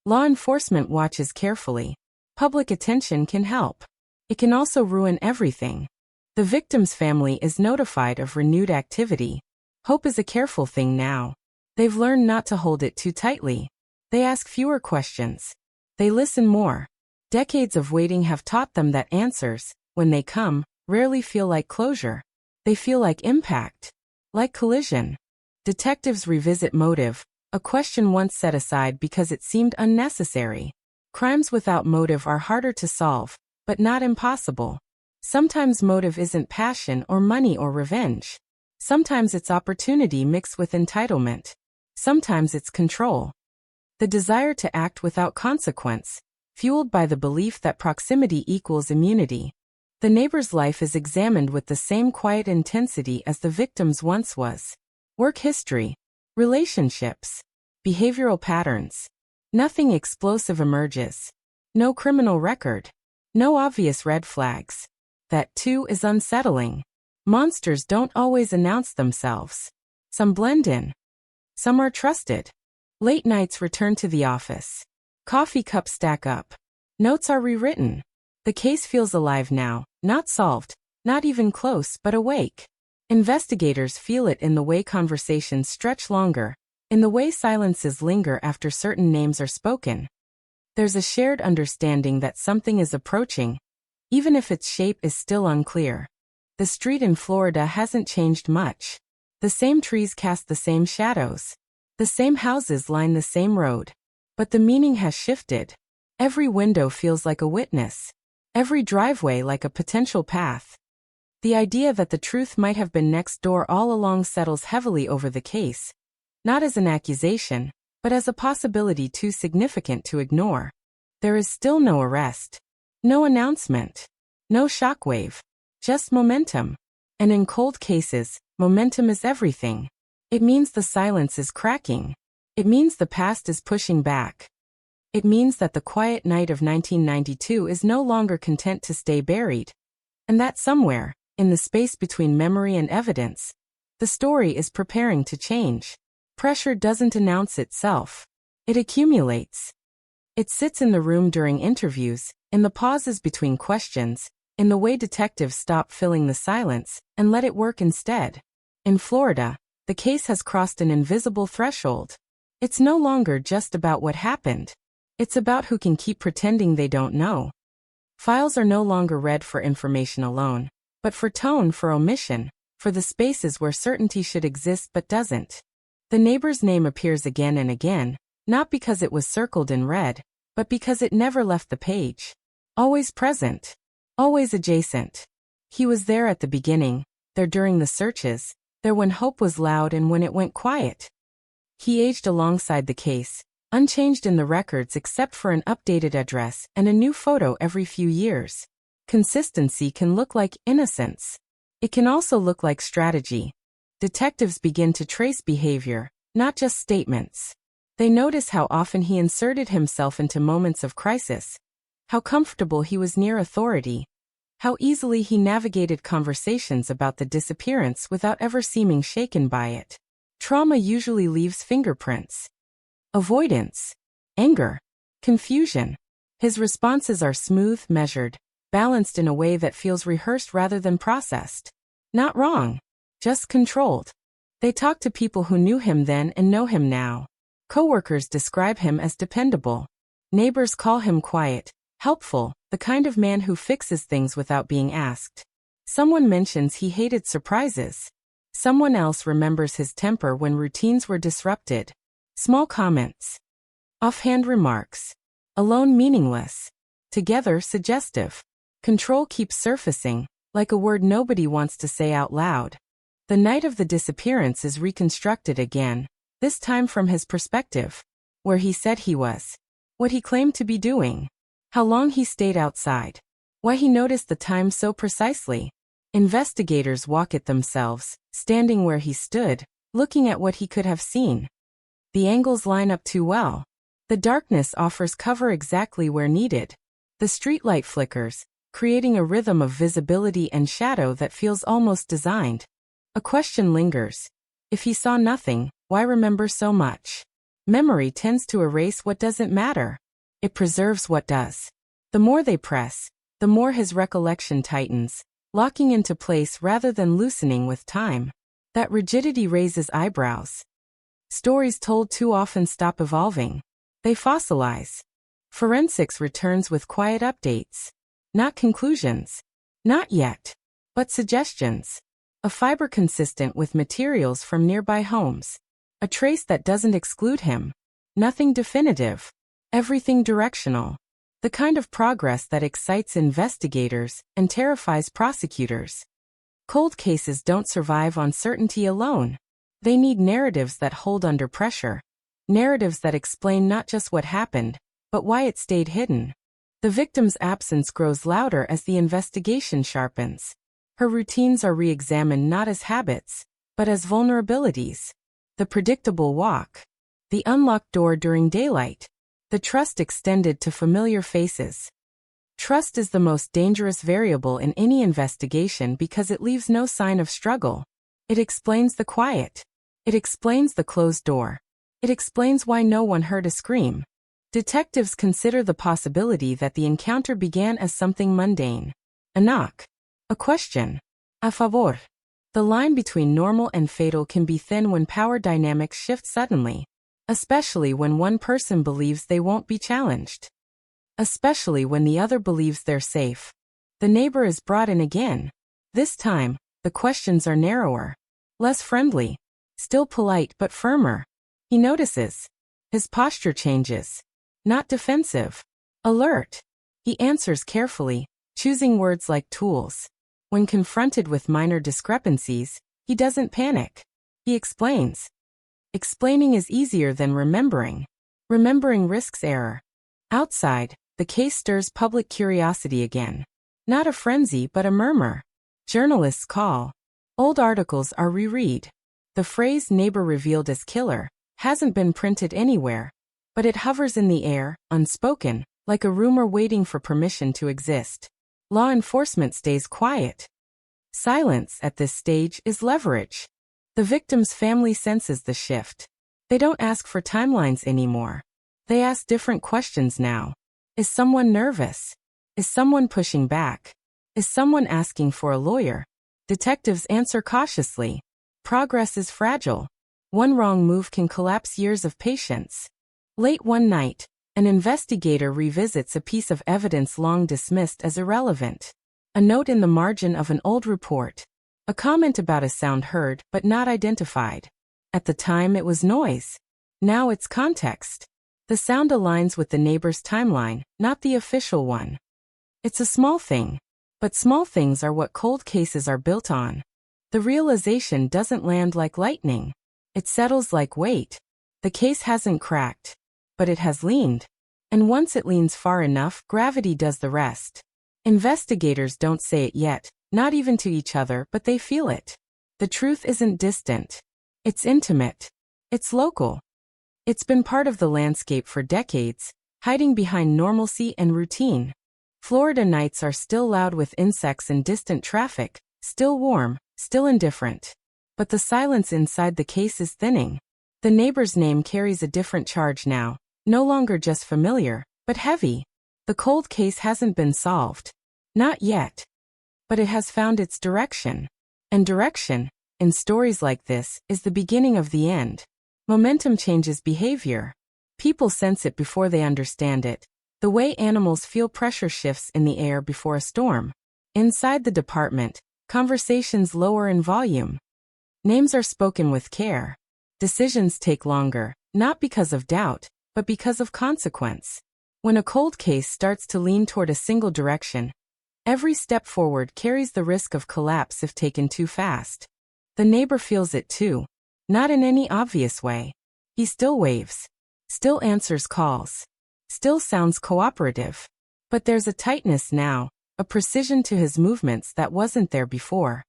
Law enforcement watches carefully. Public attention can help. It can also ruin everything. The victim's family is notified of renewed activity. Hope is a careful thing now. They've learned not to hold it too tightly. They ask fewer questions. They listen more. Decades of waiting have taught them that answers, when they come, rarely feel like closure. They feel like impact. Like collision. Detectives revisit motive, a question once set aside because it seemed unnecessary. Crimes without motive are harder to solve, but not impossible. Sometimes motive isn't passion or money or revenge. Sometimes it's opportunity mixed with entitlement. Sometimes it's control. The desire to act without consequence, fueled by the belief that proximity equals immunity. The neighbor's life is examined with the same quiet intensity as the victim's once was. Work history, relationships, behavioral patterns. Nothing explosive emerges. No criminal record. No obvious red flags. That too is unsettling. Monsters don't always announce themselves. Some blend in. Some are trusted. Late nights return to the office. Coffee cups stack up. Notes are rewritten. The case feels alive now, not solved, not even close, but awake. Investigators feel it in the way conversations stretch longer, in the way silences linger after certain names are spoken. There's a shared understanding that something is approaching, even if its shape is still unclear. The street in Florida hasn't changed much. The same trees cast the same shadows. The same houses line the same road. But the meaning has shifted. Every window feels like a witness. Every driveway like a potential path. The idea that the truth might have been next door all along settles heavily over the case, not as an accusation, but as a possibility too significant to ignore. There is still no arrest. No announcement. No shockwave. Just momentum. And in cold cases, momentum is everything. It means the silence is cracking. It means the past is pushing back. It means that the quiet night of 1992 is no longer content to stay buried. And that somewhere, in the space between memory and evidence, the story is preparing to change. Pressure doesn't announce itself. It accumulates. It sits in the room during interviews, in the pauses between questions, in the way detectives stop filling the silence and let it work instead. In Florida, the case has crossed an invisible threshold. It's no longer just about what happened. It's about who can keep pretending they don't know. Files are no longer read for information alone, but for tone, for omission, for the spaces where certainty should exist but doesn't. The neighbor's name appears again and again, not because it was circled in red, but because it never left the page. Always present. Always adjacent. He was there at the beginning, there during the searches, there when hope was loud and when it went quiet. He aged alongside the case, unchanged in the records except for an updated address and a new photo every few years. Consistency can look like innocence. It can also look like strategy. Detectives begin to trace behavior, not just statements. They notice how often he inserted himself into moments of crisis, how comfortable he was near authority, how easily he navigated conversations about the disappearance without ever seeming shaken by it. Trauma usually leaves fingerprints. Avoidance, anger, confusion. His responses are smooth, measured, balanced in a way that feels rehearsed rather than processed. Not wrong, just controlled. They talk to people who knew him then and know him now. Coworkers describe him as dependable. Neighbors call him quiet, helpful, the kind of man who fixes things without being asked. Someone mentions he hated surprises. Someone else remembers his temper when routines were disrupted. Small comments. Offhand remarks. Alone meaningless. Together suggestive. Control keeps surfacing, like a word nobody wants to say out loud. The night of the disappearance is reconstructed again, this time from his perspective. Where he said he was. What he claimed to be doing. How long he stayed outside. Why he noticed the time so precisely. Investigators walk it themselves, standing where he stood, looking at what he could have seen. The angles line up too well. The darkness offers cover exactly where needed. The streetlight flickers, creating a rhythm of visibility and shadow that feels almost designed. A question lingers. If he saw nothing, why remember so much? Memory tends to erase what doesn't matter. It preserves what does. The more they press, the more his recollection tightens, locking into place rather than loosening with time. That rigidity raises eyebrows. Stories told too often stop evolving. They fossilize. Forensics returns with quiet updates. Not conclusions. Not yet. But suggestions. A fiber consistent with materials from nearby homes. A trace that doesn't exclude him. Nothing definitive. Everything directional. The kind of progress that excites investigators and terrifies prosecutors. Cold cases don't survive on certainty alone. They need narratives that hold under pressure. Narratives that explain not just what happened, but why it stayed hidden. The victim's absence grows louder as the investigation sharpens. Her routines are re-examined not as habits, but as vulnerabilities. The predictable walk. The unlocked door during daylight. The trust extended to familiar faces. Trust is the most dangerous variable in any investigation because it leaves no sign of struggle. It explains the quiet. It explains the closed door. It explains why no one heard a scream. Detectives consider the possibility that the encounter began as something mundane. A knock. A question. A favor. The line between normal and fatal can be thin when power dynamics shift suddenly. Especially when one person believes they won't be challenged. Especially when the other believes they're safe. The neighbor is brought in again. This time, the questions are narrower. Less friendly. Still polite but firmer. He notices. His posture changes. Not defensive. Alert. He answers carefully, choosing words like tools. When confronted with minor discrepancies, he doesn't panic. He explains. Explaining is easier than remembering. Remembering risks error. Outside, the case stirs public curiosity again. Not a frenzy but a murmur. Journalists call. Old articles are reread. The phrase neighbor revealed as killer hasn't been printed anywhere, but it hovers in the air, unspoken, like a rumor waiting for permission to exist. Law enforcement stays quiet. Silence at this stage is leverage. The victim's family senses the shift. They don't ask for timelines anymore. They ask different questions now. Is someone nervous? Is someone pushing back? Is someone asking for a lawyer? Detectives answer cautiously. Progress is fragile. One wrong move can collapse years of patience. Late one night, an investigator revisits a piece of evidence long dismissed as irrelevant. A note in the margin of an old report. A comment about a sound heard but not identified. At the time it was noise. Now it's context. The sound aligns with the neighbor's timeline, not the official one. It's a small thing. But small things are what cold cases are built on. The realization doesn't land like lightning. It settles like weight. The case hasn't cracked. But it has leaned. And once it leans far enough, gravity does the rest. Investigators don't say it yet, not even to each other, but they feel it. The truth isn't distant. It's intimate. It's local. It's been part of the landscape for decades, hiding behind normalcy and routine. Florida nights are still loud with insects and distant traffic, still warm, still indifferent. But the silence inside the case is thinning. The neighbor's name carries a different charge now, no longer just familiar, but heavy. The cold case hasn't been solved. Not yet. But it has found its direction. And direction, in stories like this, is the beginning of the end. Momentum changes behavior. People sense it before they understand it. The way animals feel pressure shifts in the air before a storm. Inside the department, conversations lower in volume. Names are spoken with care. Decisions take longer, not because of doubt, but because of consequence. When a cold case starts to lean toward a single direction, every step forward carries the risk of collapse if taken too fast. The neighbor feels it too, not in any obvious way. He still waves, still answers calls, still sounds cooperative. But there's a tightness now, a precision to his movements that wasn't there before.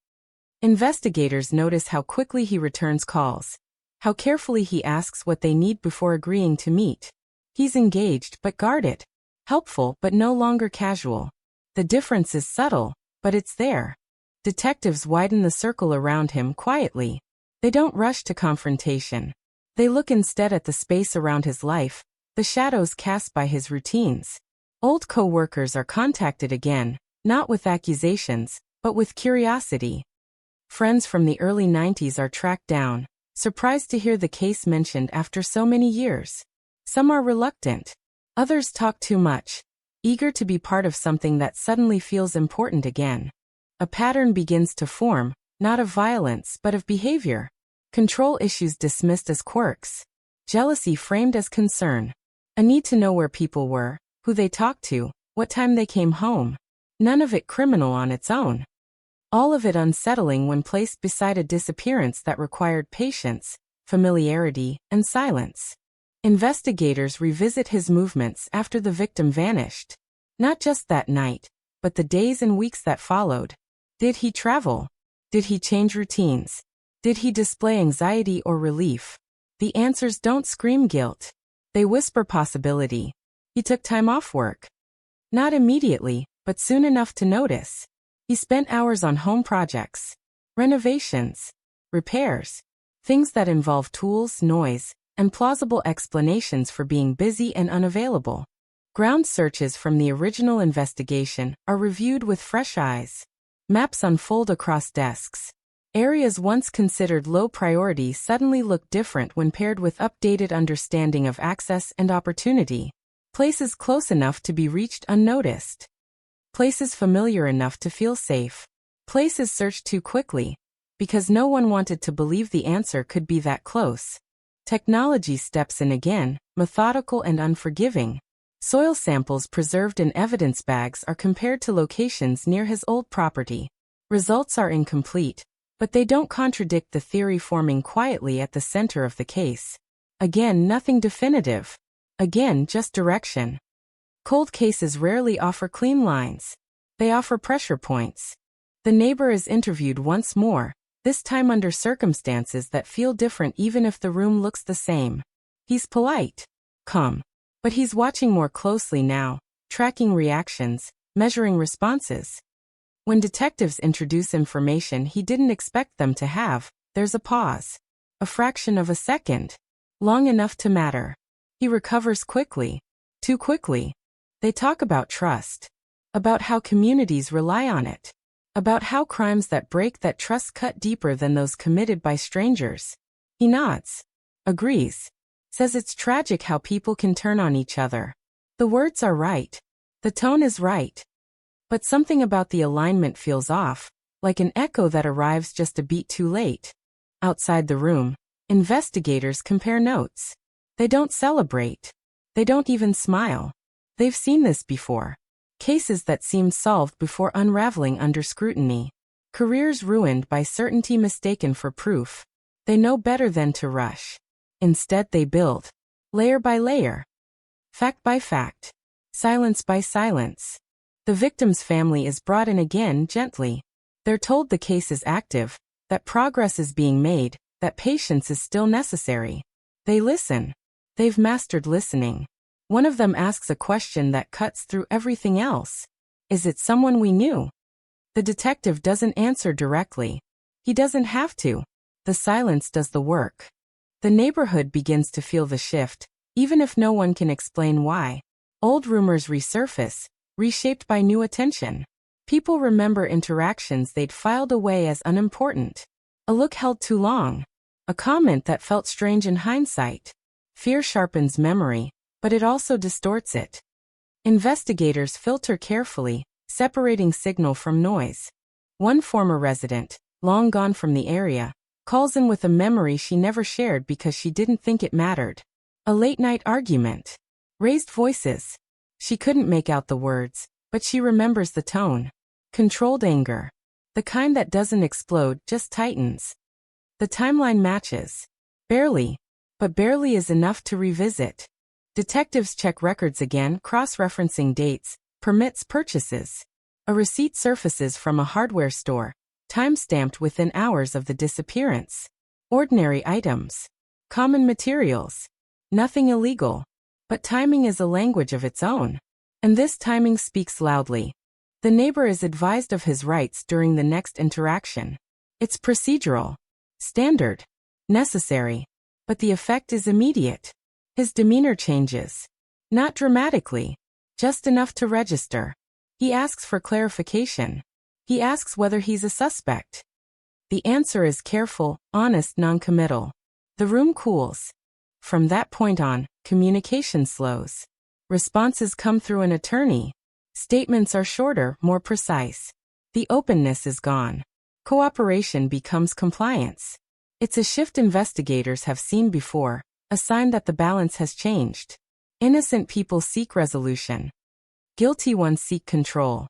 Investigators notice how quickly he returns calls, how carefully he asks what they need before agreeing to meet. He's engaged but guarded, helpful but no longer casual. The difference is subtle, but it's there. Detectives widen the circle around him quietly. They don't rush to confrontation. They look instead at the space around his life, the shadows cast by his routines. Old co-workers are contacted again, not with accusations, but with curiosity. Friends from the early 90s are tracked down, surprised to hear the case mentioned after so many years. Some are reluctant. Others talk too much, eager to be part of something that suddenly feels important again. A pattern begins to form, not of violence but of behavior. Control issues dismissed as quirks. Jealousy framed as concern. A need to know where people were, who they talked to, what time they came home. None of it criminal on its own. All of it unsettling when placed beside a disappearance that required patience, familiarity, and silence. Investigators revisit his movements after the victim vanished. Not just that night, but the days and weeks that followed. Did he travel? Did he change routines? Did he display anxiety or relief? The answers don't scream guilt. They whisper possibility. He took time off work. Not immediately, but soon enough to notice. He spent hours on home projects, renovations, repairs, things that involve tools, noise, and plausible explanations for being busy and unavailable. Ground searches from the original investigation are reviewed with fresh eyes. Maps unfold across desks. Areas once considered low priority suddenly look different when paired with updated understanding of access and opportunity. Places close enough to be reached unnoticed. Places familiar enough to feel safe. Places searched too quickly, because no one wanted to believe the answer could be that close. Technology steps in again, methodical and unforgiving. Soil samples preserved in evidence bags are compared to locations near his old property. Results are incomplete, but they don't contradict the theory forming quietly at the center of the case. Again, nothing definitive. Again, just direction. Cold cases rarely offer clean lines. They offer pressure points. The neighbor is interviewed once more, this time under circumstances that feel different even if the room looks the same. He's polite, calm, but he's watching more closely now, tracking reactions, measuring responses. When detectives introduce information he didn't expect them to have, there's a pause. A fraction of a second. Long enough to matter. He recovers quickly. Too quickly. They talk about trust. About how communities rely on it. About how crimes that break that trust cut deeper than those committed by strangers. He nods. Agrees. Says it's tragic how people can turn on each other. The words are right. The tone is right. But something about the alignment feels off, like an echo that arrives just a beat too late. Outside the room, investigators compare notes. They don't celebrate. They don't even smile. They've seen this before. Cases that seemed solved before unraveling under scrutiny. Careers ruined by certainty mistaken for proof. They know better than to rush. Instead they build. Layer by layer. Fact by fact. Silence by silence. The victim's family is brought in again gently. They're told the case is active, that progress is being made, that patience is still necessary. They listen. They've mastered listening. One of them asks a question that cuts through everything else. Is it someone we knew? The detective doesn't answer directly. He doesn't have to. The silence does the work. The neighborhood begins to feel the shift, even if no one can explain why. Old rumors resurface, reshaped by new attention. People remember interactions they'd filed away as unimportant. A look held too long. A comment that felt strange in hindsight. Fear sharpens memory, but it also distorts it. Investigators filter carefully, separating signal from noise. One former resident, long gone from the area, calls in with a memory she never shared because she didn't think it mattered. A late-night argument. Raised voices. She couldn't make out the words, but she remembers the tone. Controlled anger. The kind that doesn't explode, just tightens. The timeline matches. Barely. But barely is enough to revisit. Detectives check records again, cross-referencing dates, permits, purchases. A receipt surfaces from a hardware store, time-stamped within hours of the disappearance. Ordinary items. Common materials. Nothing illegal. But timing is a language of its own. And this timing speaks loudly. The neighbor is advised of his rights during the next interaction. It's procedural. Standard. Necessary. But the effect is immediate. His demeanor changes. Not dramatically. Just enough to register. He asks for clarification. He asks whether he's a suspect. The answer is careful, honest, non-committal. The room cools. From that point on, communication slows. Responses come through an attorney. Statements are shorter, more precise. The openness is gone. Cooperation becomes compliance. It's a shift investigators have seen before, a sign that the balance has changed. Innocent people seek resolution. Guilty ones seek control.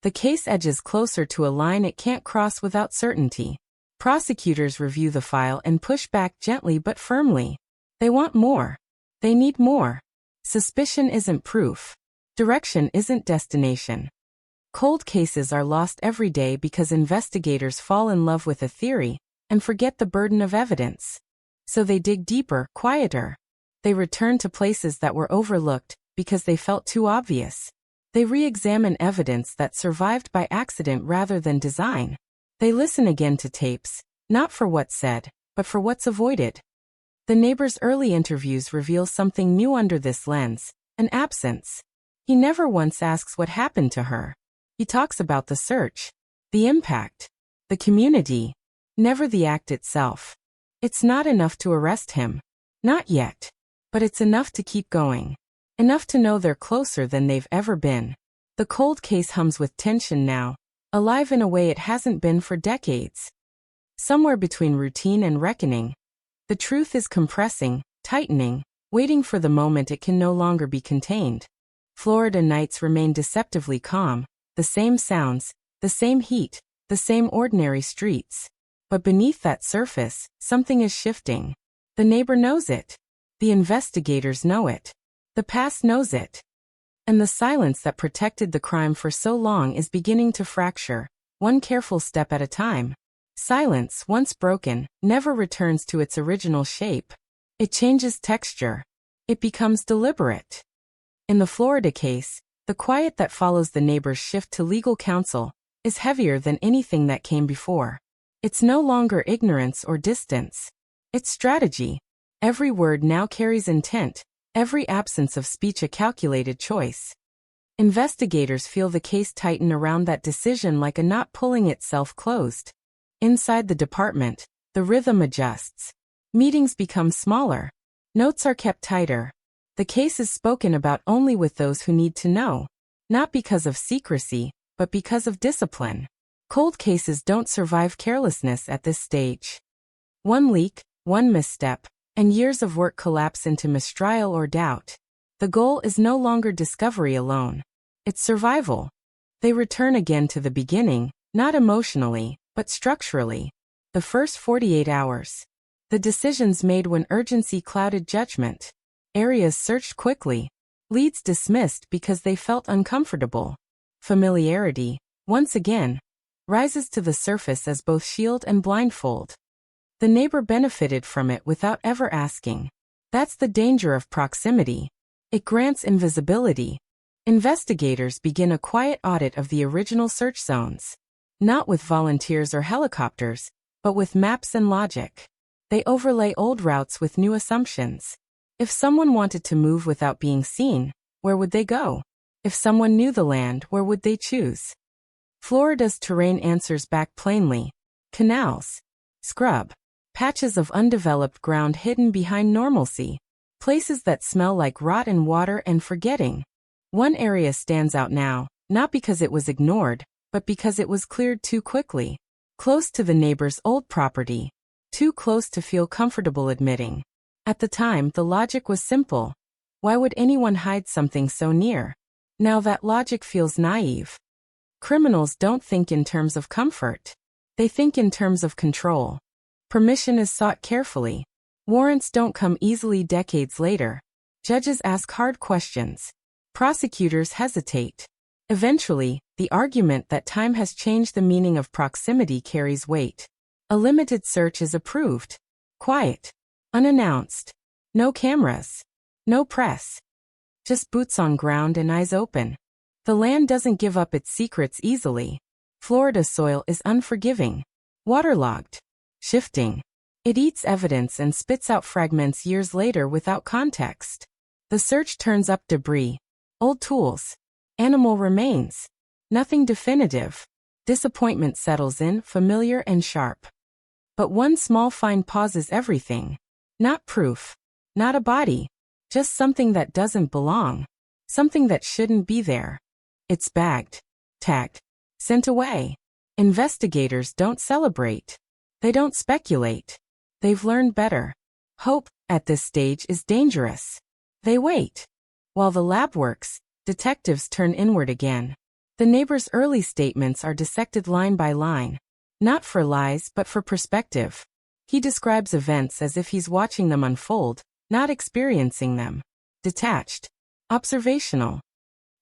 The case edges closer to a line it can't cross without certainty. Prosecutors review the file and push back gently but firmly. They want more. They need more. Suspicion isn't proof. Direction isn't destination. Cold cases are lost every day because investigators fall in love with a theory and forget the burden of evidence. So they dig deeper, quieter. They return to places that were overlooked because they felt too obvious. They re-examine evidence that survived by accident rather than design. They listen again to tapes, not for what's said, but for what's avoided. The neighbor's early interviews reveal something new under this lens, an absence. He never once asks what happened to her. He talks about the search, the impact, the community, never the act itself. It's not enough to arrest him. Not yet. But it's enough to keep going. Enough to know they're closer than they've ever been. The cold case hums with tension now, alive in a way it hasn't been for decades. Somewhere between routine and reckoning, the truth is compressing, tightening, waiting for the moment it can no longer be contained. Florida nights remain deceptively calm, the same sounds, the same heat, the same ordinary streets. But beneath that surface, something is shifting. The neighbor knows it. The investigators know it. The past knows it. And the silence that protected the crime for so long is beginning to fracture, one careful step at a time. Silence, once broken, never returns to its original shape. It changes texture. It becomes deliberate. In the Florida case, the quiet that follows the neighbor's shift to legal counsel is heavier than anything that came before. It's no longer ignorance or distance. It's strategy. Every word now carries intent, every absence of speech a calculated choice. Investigators feel the case tighten around that decision like a knot pulling itself closed. Inside the department, the rhythm adjusts. Meetings become smaller. Notes are kept tighter. The case is spoken about only with those who need to know. Not because of secrecy, but because of discipline. Cold cases don't survive carelessness at this stage. One leak, one misstep, and years of work collapse into mistrial or doubt. The goal is no longer discovery alone. It's survival. They return again to the beginning, not emotionally, but structurally. The first 48 hours. The decisions made when urgency clouded judgment. Areas searched quickly. Leads dismissed because they felt uncomfortable. Familiarity, once again, rises to the surface as both shield and blindfold. The neighbor benefited from it without ever asking. That's the danger of proximity. It grants invisibility. Investigators begin a quiet audit of the original search zones. Not with volunteers or helicopters, but with maps and logic. They overlay old routes with new assumptions. If someone wanted to move without being seen, where would they go? If someone knew the land, where would they choose? Florida's terrain answers back plainly. Canals. Scrub. Patches of undeveloped ground hidden behind normalcy. Places that smell like rotten water and forgetting. One area stands out now, not because it was ignored, but because it was cleared too quickly. Close to the neighbor's old property. Too close to feel comfortable admitting. At the time, the logic was simple. Why would anyone hide something so near? Now that logic feels naive. Criminals don't think in terms of comfort. They think in terms of control. Permission is sought carefully. Warrants don't come easily decades later. Judges ask hard questions. Prosecutors hesitate. Eventually, the argument that time has changed the meaning of proximity carries weight. A limited search is approved. Quiet. Unannounced. No cameras. No press. Just boots on ground and eyes open. The land doesn't give up its secrets easily. Florida soil is unforgiving. Waterlogged. Shifting. It eats evidence and spits out fragments years later without context. The search turns up debris. Old tools. Animal remains. Nothing definitive. Disappointment settles in, familiar and sharp. But one small find pauses everything. Not proof. Not a body. Just something that doesn't belong. Something that shouldn't be there. It's bagged. Tagged. Sent away. Investigators don't celebrate. They don't speculate. They've learned better. Hope, at this stage, is dangerous. They wait. While the lab works, detectives turn inward again. The neighbor's early statements are dissected line by line. Not for lies, but for perspective. He describes events as if he's watching them unfold, not experiencing them. Detached. Observational.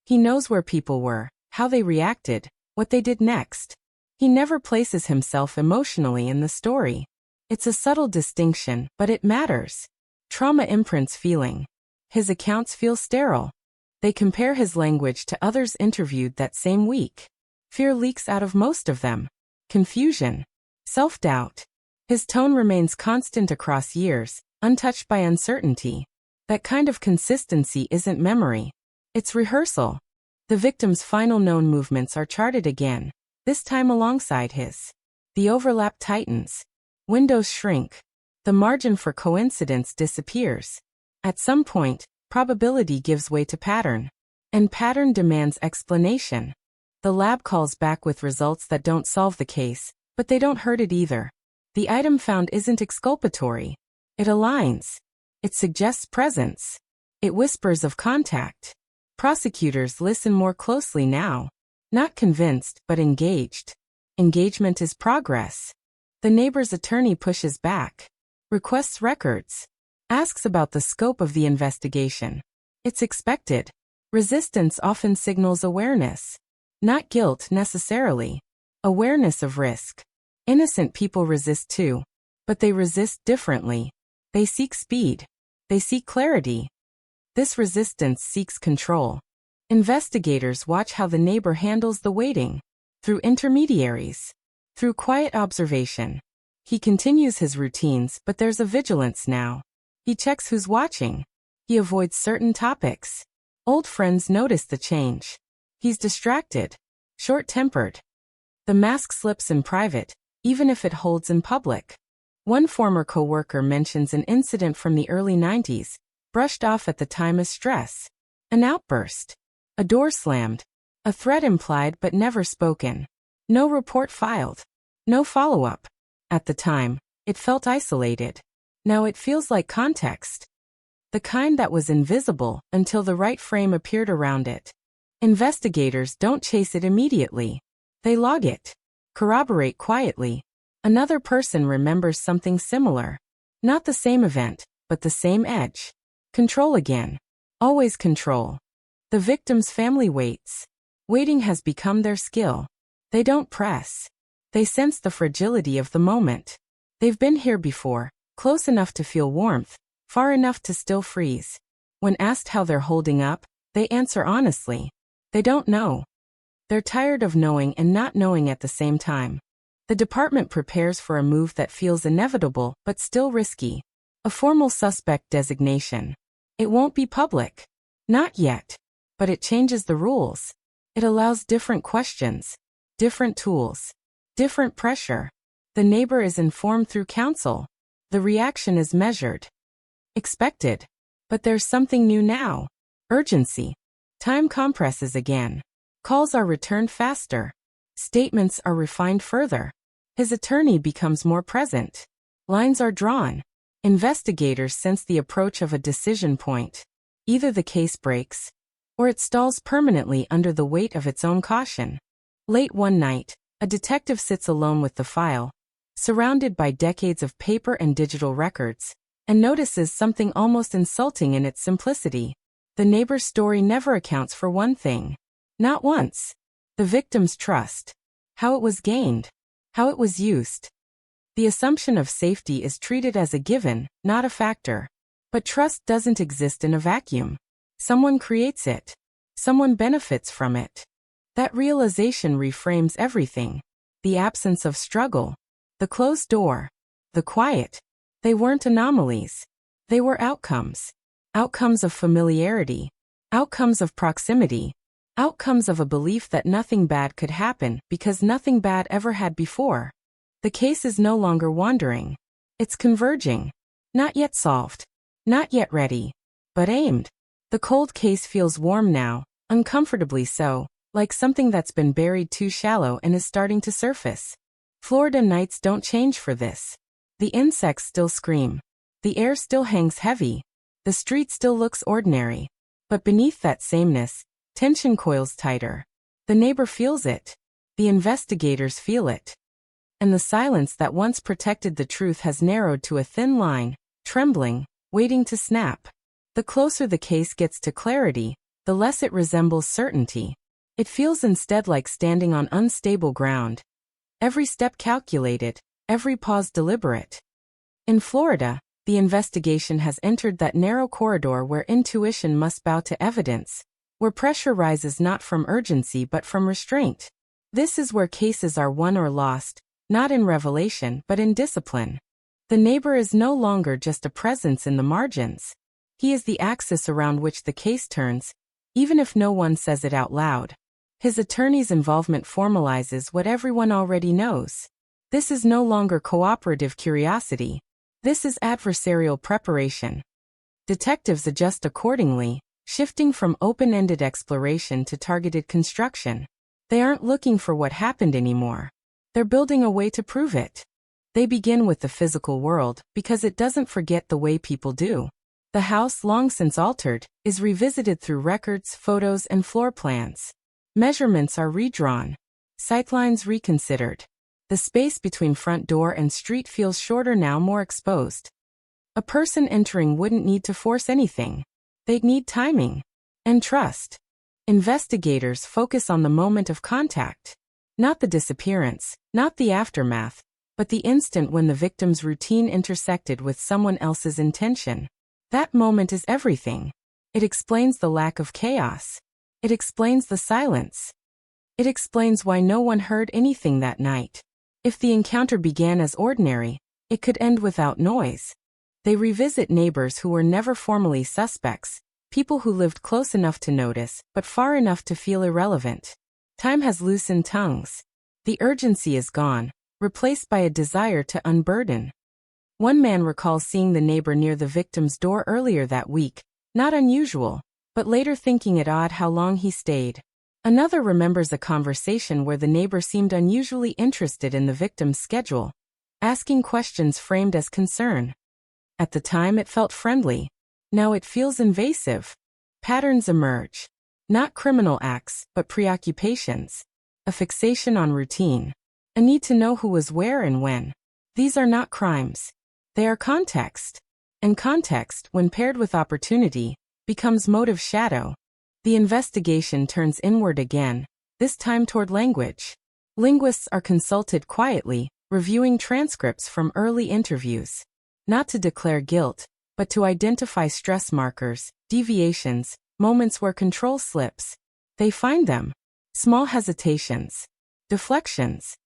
He knows where people were, how they reacted, what they did next. He never places himself emotionally in the story. It's a subtle distinction, but it matters. Trauma imprints feeling. His accounts feel sterile. They compare his language to others interviewed that same week. Fear leaks out of most of them. Confusion. Self-doubt. His tone remains constant across years, untouched by uncertainty. That kind of consistency isn't memory. It's rehearsal. The victim's final known movements are charted again, this time alongside his. The overlap tightens. Windows shrink. The margin for coincidence disappears. At some point, probability gives way to pattern. And pattern demands explanation. The lab calls back with results that don't solve the case, but they don't hurt it either. The item found isn't exculpatory. It aligns. It suggests presence. It whispers of contact. Prosecutors listen more closely now. Not convinced, but engaged. Engagement is progress. The neighbor's attorney pushes back. Requests records. Asks about the scope of the investigation. It's expected. Resistance often signals awareness. Not guilt necessarily. Awareness of risk. Innocent people resist too. But they resist differently. They seek speed. They seek clarity. This resistance seeks control. Investigators watch how the neighbor handles the waiting. Through intermediaries. Through quiet observation. He continues his routines, but there's a vigilance now. He checks who's watching. He avoids certain topics. Old friends notice the change. He's distracted. Short-tempered. The mask slips in private, even if it holds in public. One former co-worker mentions an incident from the early 90s, brushed off at the time as stress. An outburst. A door slammed. A threat implied but never spoken. No report filed. No follow-up. At the time, it felt isolated. Now it feels like context. The kind that was invisible until the right frame appeared around it. Investigators don't chase it immediately. They log it. Corroborate quietly. Another person remembers something similar. Not the same event, but the same edge. Control again. Always control. The victim's family waits. Waiting has become their skill. They don't press. They sense the fragility of the moment. They've been here before, close enough to feel warmth, far enough to still freeze. When asked how they're holding up, they answer honestly. They don't know. They're tired of knowing and not knowing at the same time. The department prepares for a move that feels inevitable but still risky. A formal suspect designation. It won't be public. Not yet. But it changes the rules. It allows different questions, different tools, different pressure. The neighbor is informed through counsel. The reaction is measured. Expected. But there's something new now. Urgency. Time compresses again. Calls are returned faster. Statements are refined further. His attorney becomes more present. Lines are drawn. Investigators sense the approach of a decision point. Either the case breaks, or it stalls permanently under the weight of its own caution. Late one night, a detective sits alone with the file, surrounded by decades of paper and digital records, and notices something almost insulting in its simplicity. The neighbor's story never accounts for one thing. Not once. The victim's trust. How it was gained. How it was used. The assumption of safety is treated as a given, not a factor. But trust doesn't exist in a vacuum. Someone creates it. Someone benefits from it. That realization reframes everything. The absence of struggle. The closed door. The quiet. They weren't anomalies. They were outcomes. Outcomes of familiarity. Outcomes of proximity. Outcomes of a belief that nothing bad could happen because nothing bad ever had before. The case is no longer wandering. It's converging. Not yet solved. Not yet ready. But aimed. The cold case feels warm now, uncomfortably so, like something that's been buried too shallow and is starting to surface. Florida nights don't change for this. The insects still scream. The air still hangs heavy. The street still looks ordinary. But beneath that sameness, tension coils tighter. The neighbor feels it. The investigators feel it. And the silence that once protected the truth has narrowed to a thin line, trembling, waiting to snap. The closer the case gets to clarity, the less it resembles certainty. It feels instead like standing on unstable ground. Every step calculated, every pause deliberate. In Florida, the investigation has entered that narrow corridor where intuition must bow to evidence, where pressure rises not from urgency but from restraint. This is where cases are won or lost, not in revelation but in discipline. The neighbor is no longer just a presence in the margins. He is the axis around which the case turns, even if no one says it out loud. His attorney's involvement formalizes what everyone already knows. This is no longer cooperative curiosity. This is adversarial preparation. Detectives adjust accordingly, shifting from open-ended exploration to targeted construction. They aren't looking for what happened anymore. They're building a way to prove it. They begin with the physical world because it doesn't forget the way people do. The house, long since altered, is revisited through records, photos, and floor plans. Measurements are redrawn. Sightlines reconsidered. The space between front door and street feels shorter now, more exposed. A person entering wouldn't need to force anything. They'd need timing and trust. Investigators focus on the moment of contact. Not the disappearance, not the aftermath, but the instant when the victim's routine intersected with someone else's intention. That moment is everything. It explains the lack of chaos. It explains the silence. It explains why no one heard anything that night. If the encounter began as ordinary, it could end without noise. They revisit neighbors who were never formally suspects, people who lived close enough to notice, but far enough to feel irrelevant. Time has loosened tongues. The urgency is gone, replaced by a desire to unburden. One man recalls seeing the neighbor near the victim's door earlier that week, not unusual, but later thinking it odd how long he stayed. Another remembers a conversation where the neighbor seemed unusually interested in the victim's schedule, asking questions framed as concern. At the time it felt friendly. Now it feels invasive. Patterns emerge. Not criminal acts, but preoccupations. A fixation on routine. A need to know who was where and when. These are not crimes. They are context. And context, when paired with opportunity, becomes motive shadow. The investigation turns inward again, this time toward language. Linguists are consulted quietly, reviewing transcripts from early interviews. Not to declare guilt, but to identify stress markers, deviations, moments where control slips. They find them. Small hesitations. Deflections.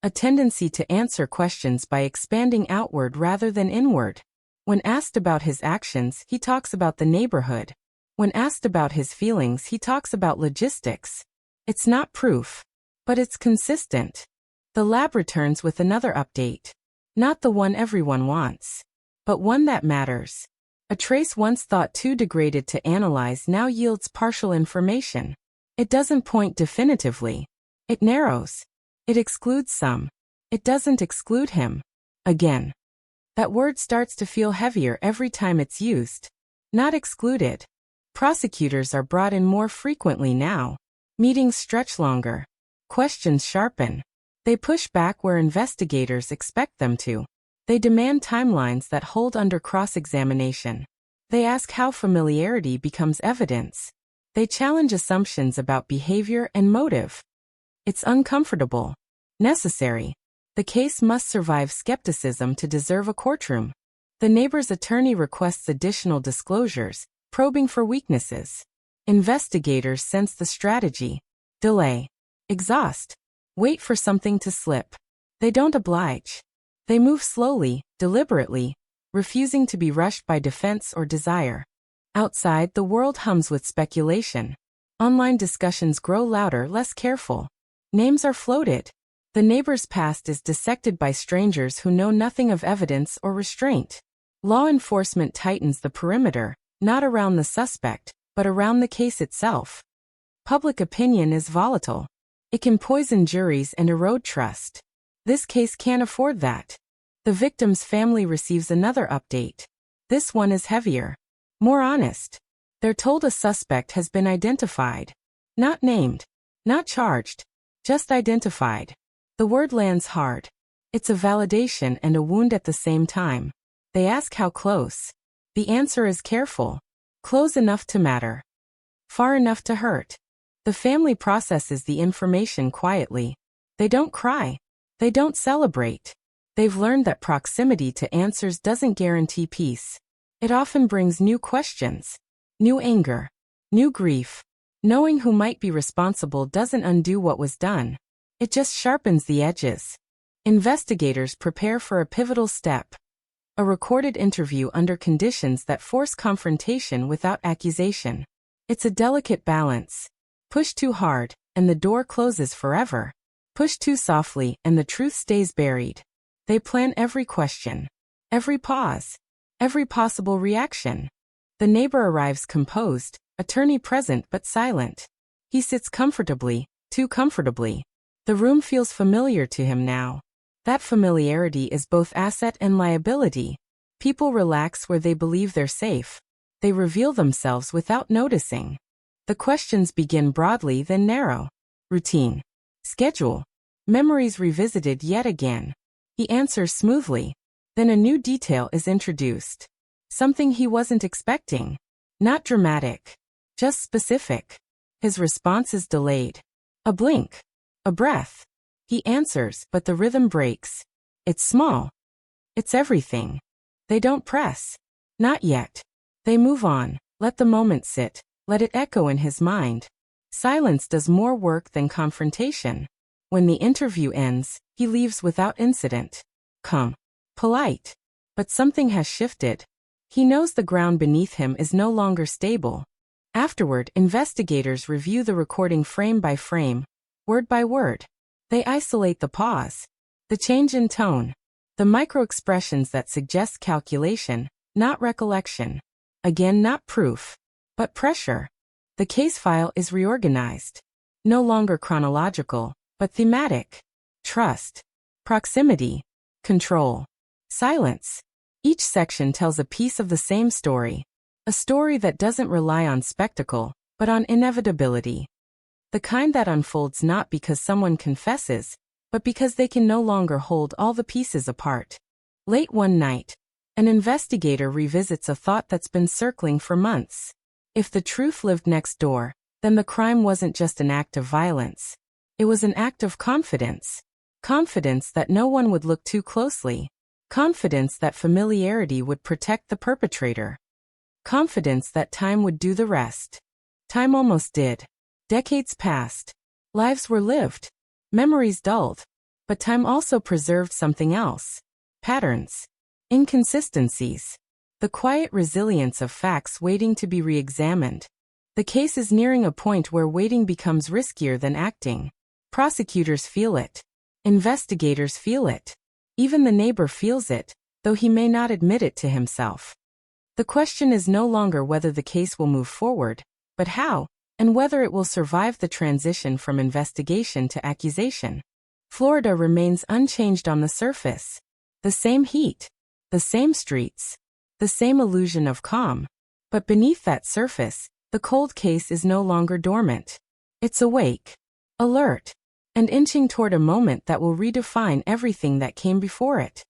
A tendency to answer questions by expanding outward rather than inward. When asked about his actions, he talks about the neighborhood. When asked about his feelings, he talks about logistics. It's not proof, but it's consistent. The lab returns with another update. Not the one everyone wants. but one that matters. A trace once thought too degraded to analyze now yields partial information. It doesn't point definitively. It narrows. It excludes some. It doesn't exclude him. Again. That word starts to feel heavier every time it's used. Not excluded. Prosecutors are brought in more frequently now. Meetings stretch longer. Questions sharpen. They push back where investigators expect them to. They demand timelines that hold under cross-examination. They ask how familiarity becomes evidence. They challenge assumptions about behavior and motive. It's uncomfortable. Necessary. The case must survive skepticism to deserve a courtroom. The neighbor's attorney requests additional disclosures, probing for weaknesses. Investigators sense the strategy. Delay. Exhaust. Wait for something to slip. They don't oblige. They move slowly, deliberately, refusing to be rushed by defense or desire. Outside, the world hums with speculation. Online discussions grow louder, less careful. Names are floated. The neighbor's past is dissected by strangers who know nothing of evidence or restraint. Law enforcement tightens the perimeter, not around the suspect, but around the case itself. Public opinion is volatile. It can poison juries and erode trust. This case can't afford that. The victim's family receives another update. This one is heavier. More honest. They're told a suspect has been identified. Not named. Not charged. Just identified. The word lands hard. It's a validation and a wound at the same time. They ask how close. The answer is careful. Close enough to matter. Far enough to hurt. The family processes the information quietly. They don't cry. They don't celebrate. They've learned that proximity to answers doesn't guarantee peace. It often brings new questions, new anger, new grief. Knowing who might be responsible doesn't undo what was done. It just sharpens the edges. Investigators prepare for a pivotal step. A recorded interview under conditions that force confrontation without accusation. It's a delicate balance. Push too hard, and the door closes forever. Push too softly, and the truth stays buried. They plan every question, every pause, every possible reaction. The neighbor arrives composed, attorney present but silent. He sits comfortably, too comfortably. The room feels familiar to him now. That familiarity is both asset and liability. People relax where they believe they're safe. They reveal themselves without noticing. The questions begin broadly then narrow. Routine. Schedule. Memories revisited yet again. He answers smoothly. Then a new detail is introduced. Something he wasn't expecting. Not dramatic. Just specific. His response is delayed. A blink. A breath. He answers, but the rhythm breaks. It's small. It's everything. They don't press. Not yet. They move on. Let the moment sit. Let it echo in his mind. Silence does more work than confrontation. When the interview ends, he leaves without incident. Calm. Polite. But something has shifted. He knows the ground beneath him is no longer stable. Afterward, investigators review the recording frame by frame, word by word. They isolate the pause, the change in tone, the micro-expressions that suggest calculation, not recollection. Again, not proof, but pressure. The case file is reorganized. No longer chronological, but thematic. Trust. Proximity. Control. Silence. Each section tells a piece of the same story. A story that doesn't rely on spectacle, but on inevitability. The kind that unfolds not because someone confesses, but because they can no longer hold all the pieces apart. Late one night, an investigator revisits a thought that's been circling for months. If the truth lived next door, then the crime wasn't just an act of violence. It was an act of confidence. Confidence that no one would look too closely. Confidence that familiarity would protect the perpetrator. Confidence that time would do the rest. Time almost did. Decades passed. Lives were lived. Memories dulled. But time also preserved something else. Patterns. Inconsistencies. The quiet resilience of facts waiting to be re-examined. The case is nearing a point where waiting becomes riskier than acting. Prosecutors feel it. Investigators feel it. Even the neighbor feels it, though he may not admit it to himself. The question is no longer whether the case will move forward, but how, and whether it will survive the transition from investigation to accusation. Florida remains unchanged on the surface. The same heat, the same streets, the same illusion of calm. But beneath that surface, the cold case is no longer dormant. It's awake, alert, and inching toward a moment that will redefine everything that came before it.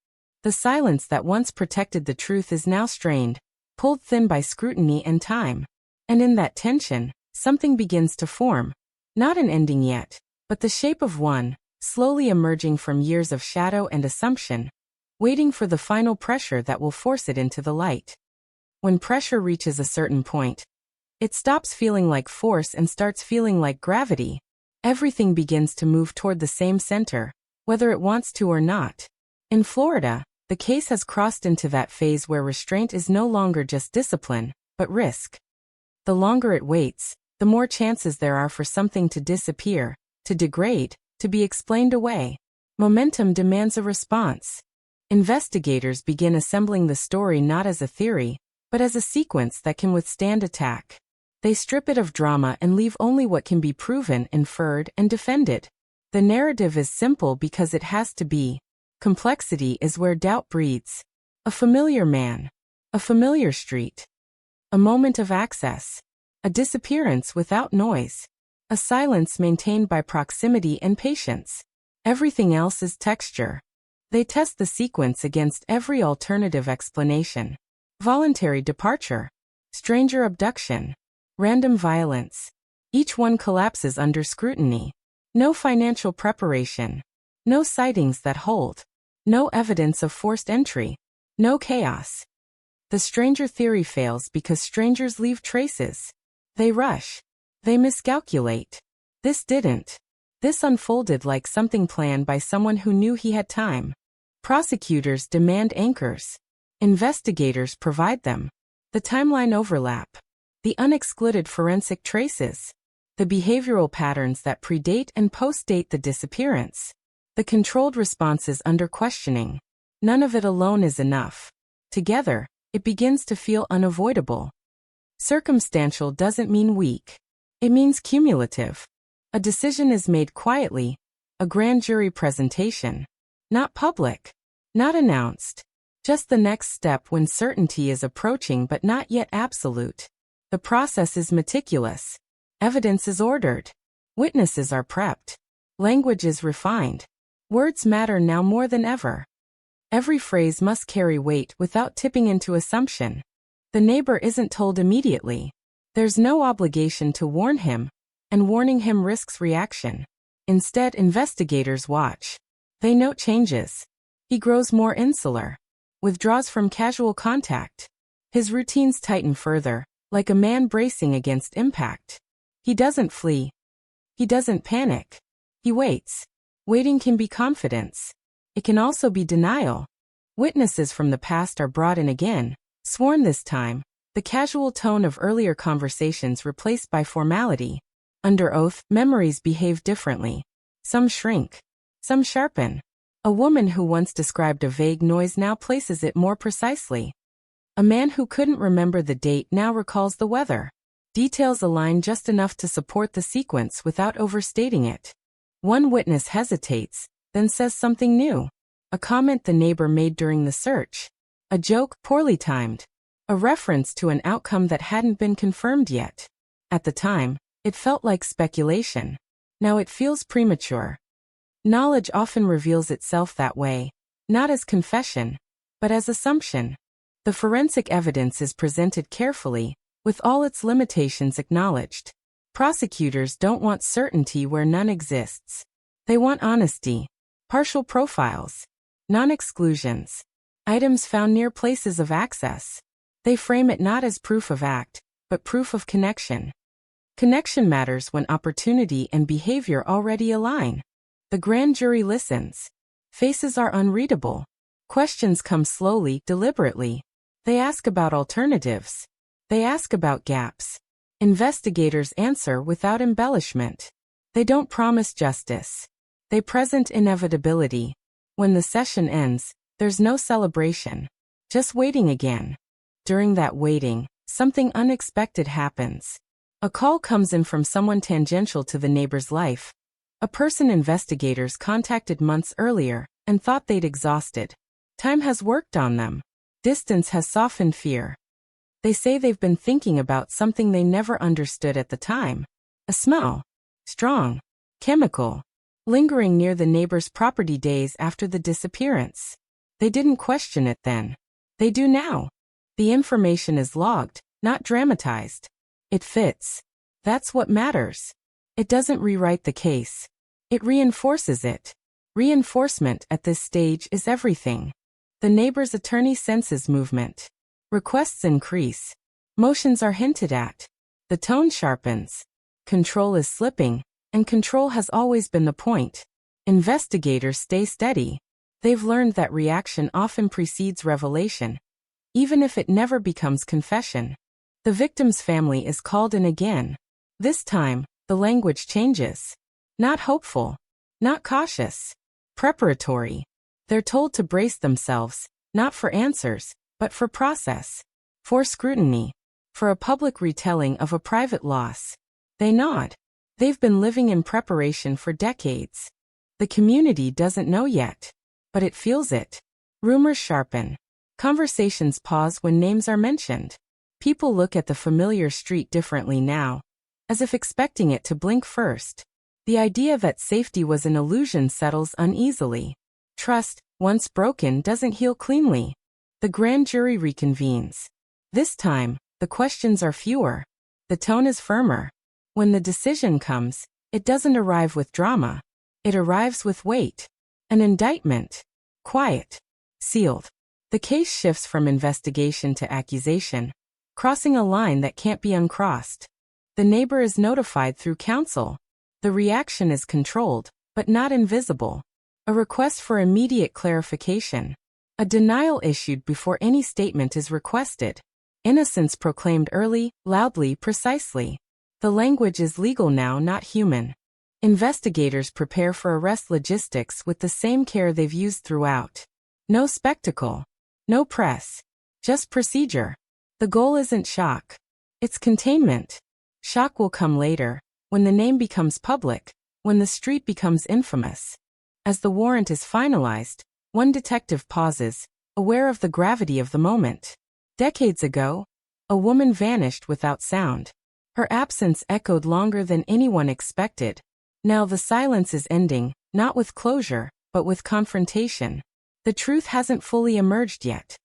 The silence that once protected the truth is now strained, pulled thin by scrutiny and time. And in that tension, something begins to form. Not an ending yet, but the shape of one, slowly emerging from years of shadow and assumption, waiting for the final pressure that will force it into the light. When pressure reaches a certain point, it stops feeling like force and starts feeling like gravity. Everything begins to move toward the same center, whether it wants to or not. In Florida, the case has crossed into that phase where restraint is no longer just discipline, but risk. The longer it waits, the more chances there are for something to disappear, to degrade, to be explained away. Momentum demands a response. Investigators begin assembling the story not as a theory, but as a sequence that can withstand attack. They strip it of drama and leave only what can be proven, inferred, and defended. The narrative is simple because it has to be. Complexity is where doubt breeds. A familiar man. A familiar street. A moment of access. A disappearance without noise. A silence maintained by proximity and patience. Everything else is texture. They test the sequence against every alternative explanation. Voluntary departure. Stranger abduction. Random violence. Each one collapses under scrutiny. No financial preparation. No sightings that hold. No evidence of forced entry. No chaos. The stranger theory fails because strangers leave traces. They rush. They miscalculate. This didn't. This unfolded like something planned by someone who knew he had time. Prosecutors demand anchors. Investigators provide them. The timeline overlap. The unexcluded forensic traces. The behavioral patterns that predate and postdate the disappearance. The controlled responses under questioning. None of it alone is enough. Together, it begins to feel unavoidable. Circumstantial doesn't mean weak. It means cumulative. A decision is made quietly, a grand jury presentation. Not public. Not announced. Just the next step when certainty is approaching but not yet absolute. The process is meticulous. Evidence is ordered. Witnesses are prepped. Language is refined. Words matter now more than ever. Every phrase must carry weight without tipping into assumption. The neighbor isn't told immediately. There's no obligation to warn him, and warning him risks reaction. Instead, investigators watch. They note changes. He grows more insular. Withdraws from casual contact. His routines tighten further, like a man bracing against impact. He doesn't flee. He doesn't panic. He waits. Waiting can be confidence. It can also be denial. Witnesses from the past are brought in again, sworn this time, the casual tone of earlier conversations replaced by formality. Under oath, memories behave differently. Some shrink. Some sharpen. A woman who once described a vague noise now places it more precisely. A man who couldn't remember the date now recalls the weather. Details align just enough to support the sequence without overstating it. One witness hesitates, then says something new. A comment the neighbor made during the search. A joke poorly timed. A reference to an outcome that hadn't been confirmed yet. At the time, it felt like speculation. Now it feels premature. Knowledge often reveals itself that way, not as confession, but as assumption. The forensic evidence is presented carefully, with all its limitations acknowledged. Prosecutors don't want certainty where none exists. They want honesty, partial profiles, non-exclusions, items found near places of access. They frame it not as proof of act, but proof of connection. Connection matters when opportunity and behavior already align. The grand jury listens. Faces are unreadable. Questions come slowly, deliberately. They ask about alternatives. They ask about gaps. Investigators answer without embellishment. They don't promise justice. They present inevitability. When the session ends, There's no celebration. Just waiting again. During that waiting, something unexpected happens. A call comes in from someone tangential to the neighbor's life. A person investigators contacted months earlier and thought they'd exhausted. Time has worked on them. Distance has softened fear. They say they've been thinking about something they never understood at the time. A smell. Strong. Chemical. Lingering near the neighbor's property days after the disappearance. They didn't question it then. They do now. The information is logged, not dramatized. It fits. That's what matters. It doesn't rewrite the case. It reinforces it. Reinforcement at this stage is everything. The neighbor's attorney senses movement. Requests increase. Motions are hinted at. The tone sharpens. Control is slipping, and control has always been the point. Investigators stay steady. They've learned that reaction often precedes revelation, even if it never becomes confession. The victim's family is called in again. This time, the language changes. Not hopeful. Not cautious. Preparatory. They're told to brace themselves, not for answers, but for process. For scrutiny. For a public retelling of a private loss. They nod. They've been living in preparation for decades. The community doesn't know yet, but it feels it. Rumors sharpen. Conversations pause when names are mentioned. People look at the familiar street differently now, as if expecting it to blink first. The idea that safety was an illusion settles uneasily. Trust, once broken, doesn't heal cleanly. The grand jury reconvenes. This time, the questions are fewer. The tone is firmer. When the decision comes, it doesn't arrive with drama. It arrives with weight. An indictment. Quiet. Sealed. The case shifts from investigation to accusation, crossing a line that can't be uncrossed. The neighbor is notified through counsel. The reaction is controlled, but not invisible. A request for immediate clarification. A denial issued before any statement is requested. Innocence proclaimed early, loudly, precisely. The language is legal now, not human. Investigators prepare for arrest logistics with the same care they've used throughout. No spectacle. No press. Just procedure. The goal isn't shock. It's containment. Shock will come later, when the name becomes public, when the street becomes infamous. As the warrant is finalized, one detective pauses, aware of the gravity of the moment. Decades ago, a woman vanished without sound. Her absence echoed longer than anyone expected. Now the silence is ending, not with closure, but with confrontation. The truth hasn't fully emerged yet.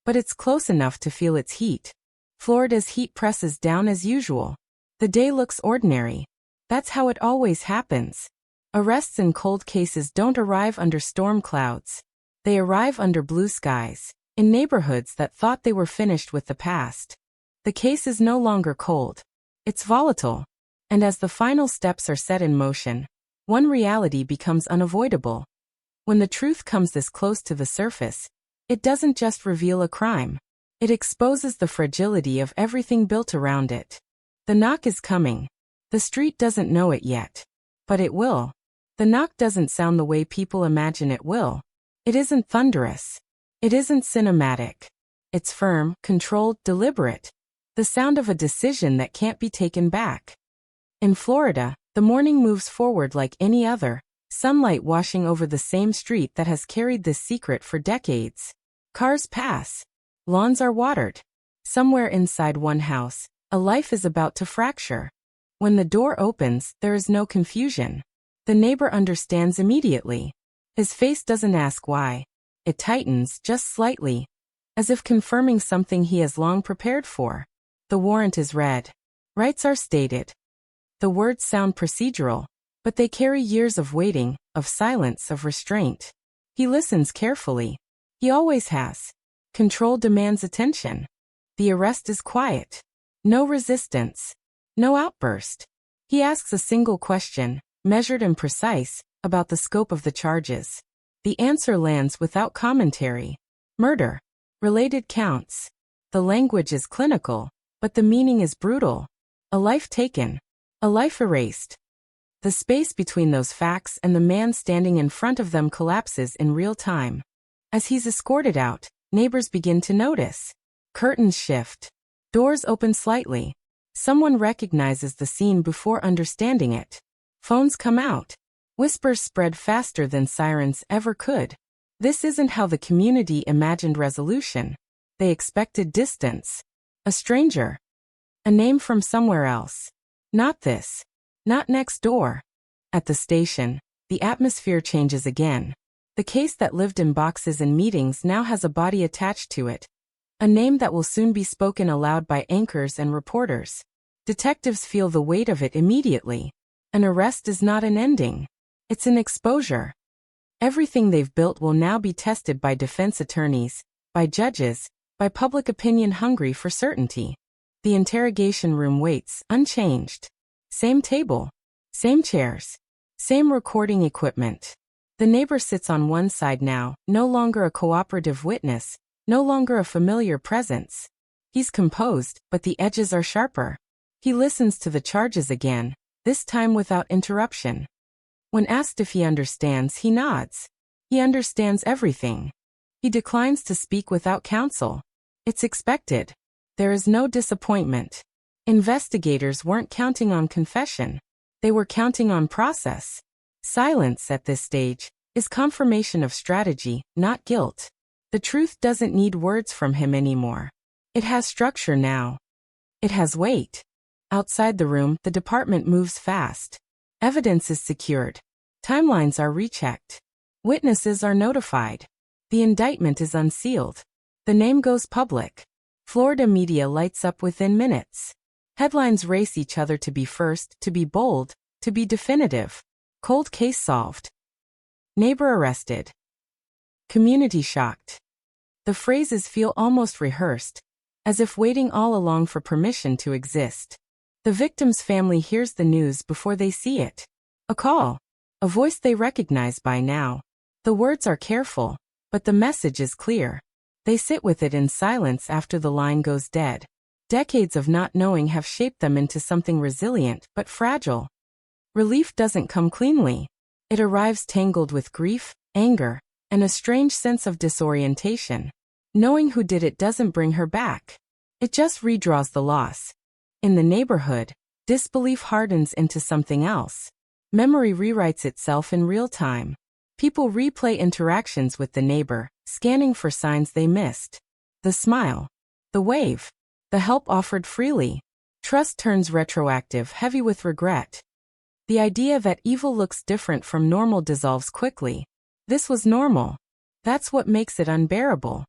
But it's close enough to feel its heat. Florida's heat presses down as usual. The day looks ordinary. That's how it always happens. Arrests in cold cases don't arrive under storm clouds. They arrive under blue skies, in neighborhoods that thought they were finished with the past. The case is no longer cold. It's volatile. And as the final steps are set in motion, one reality becomes unavoidable. When the truth comes this close to the surface, it doesn't just reveal a crime. It exposes the fragility of everything built around it. The knock is coming. The street doesn't know it yet. But it will. The knock doesn't sound the way people imagine it will. It isn't thunderous. It isn't cinematic. It's firm, controlled, deliberate. The sound of a decision that can't be taken back. In Florida, the morning moves forward like any other, sunlight washing over the same street that has carried this secret for decades. Cars pass. Lawns are watered. Somewhere inside one house, a life is about to fracture. When the door opens, there is no confusion. The neighbor understands immediately. His face doesn't ask why. It tightens just slightly, as if confirming something he has long prepared for. The warrant is read. Rights are stated. The words sound procedural, but they carry years of waiting, of silence, of restraint. He listens carefully. He always has. Control demands attention. The arrest is quiet. No resistance. No outburst. He asks a single question, measured and precise, about the scope of the charges. The answer lands without commentary. Murder. Related counts. The language is clinical, but the meaning is brutal. A life taken. A life erased. The space between those facts and the man standing in front of them collapses in real time. As he's escorted out, neighbors begin to notice. Curtains shift. Doors open slightly. Someone recognizes the scene before understanding it. Phones come out. Whispers spread faster than sirens ever could. This isn't how the community imagined resolution. They expected distance. A stranger. A name from somewhere else. Not this. Not next door. At the station, the atmosphere changes again. The case that lived in boxes and meetings now has a body attached to it. A name that will soon be spoken aloud by anchors and reporters. Detectives feel the weight of it immediately. An arrest is not an ending. It's an exposure. Everything they've built will now be tested by defense attorneys, by judges, by public opinion hungry for certainty. The interrogation room waits, unchanged. Same table. Same chairs. Same recording equipment. The neighbor sits on one side now, no longer a cooperative witness, no longer a familiar presence. He's composed, but the edges are sharper. He listens to the charges again, this time without interruption. When asked if he understands, he nods. He understands everything. He declines to speak without counsel. It's expected. There is no disappointment. Investigators weren't counting on confession. They were counting on process. Silence at this stage is confirmation of strategy, not guilt. The truth doesn't need words from him anymore. It has structure now. It has weight. Outside the room, the department moves fast. Evidence is secured. Timelines are rechecked. Witnesses are notified. The indictment is unsealed. The name goes public. Florida media lights up within minutes. Headlines race each other to be first, to be bold, to be definitive. Cold case solved. Neighbor arrested. Community shocked. The phrases feel almost rehearsed, as if waiting all along for permission to exist. The victim's family hears the news before they see it. A call. A voice they recognize by now. The words are careful, but the message is clear. They sit with it in silence after the line goes dead. Decades of not knowing have shaped them into something resilient but fragile. Relief doesn't come cleanly. It arrives tangled with grief, anger, and a strange sense of disorientation. Knowing who did it doesn't bring her back. It just redraws the loss. In the neighborhood, disbelief hardens into something else. Memory rewrites itself in real time. People replay interactions with the neighbor, scanning for signs they missed. The smile. The wave. The help offered freely. Trust turns retroactive, heavy with regret. The idea that evil looks different from normal dissolves quickly. This was normal. That's what makes it unbearable.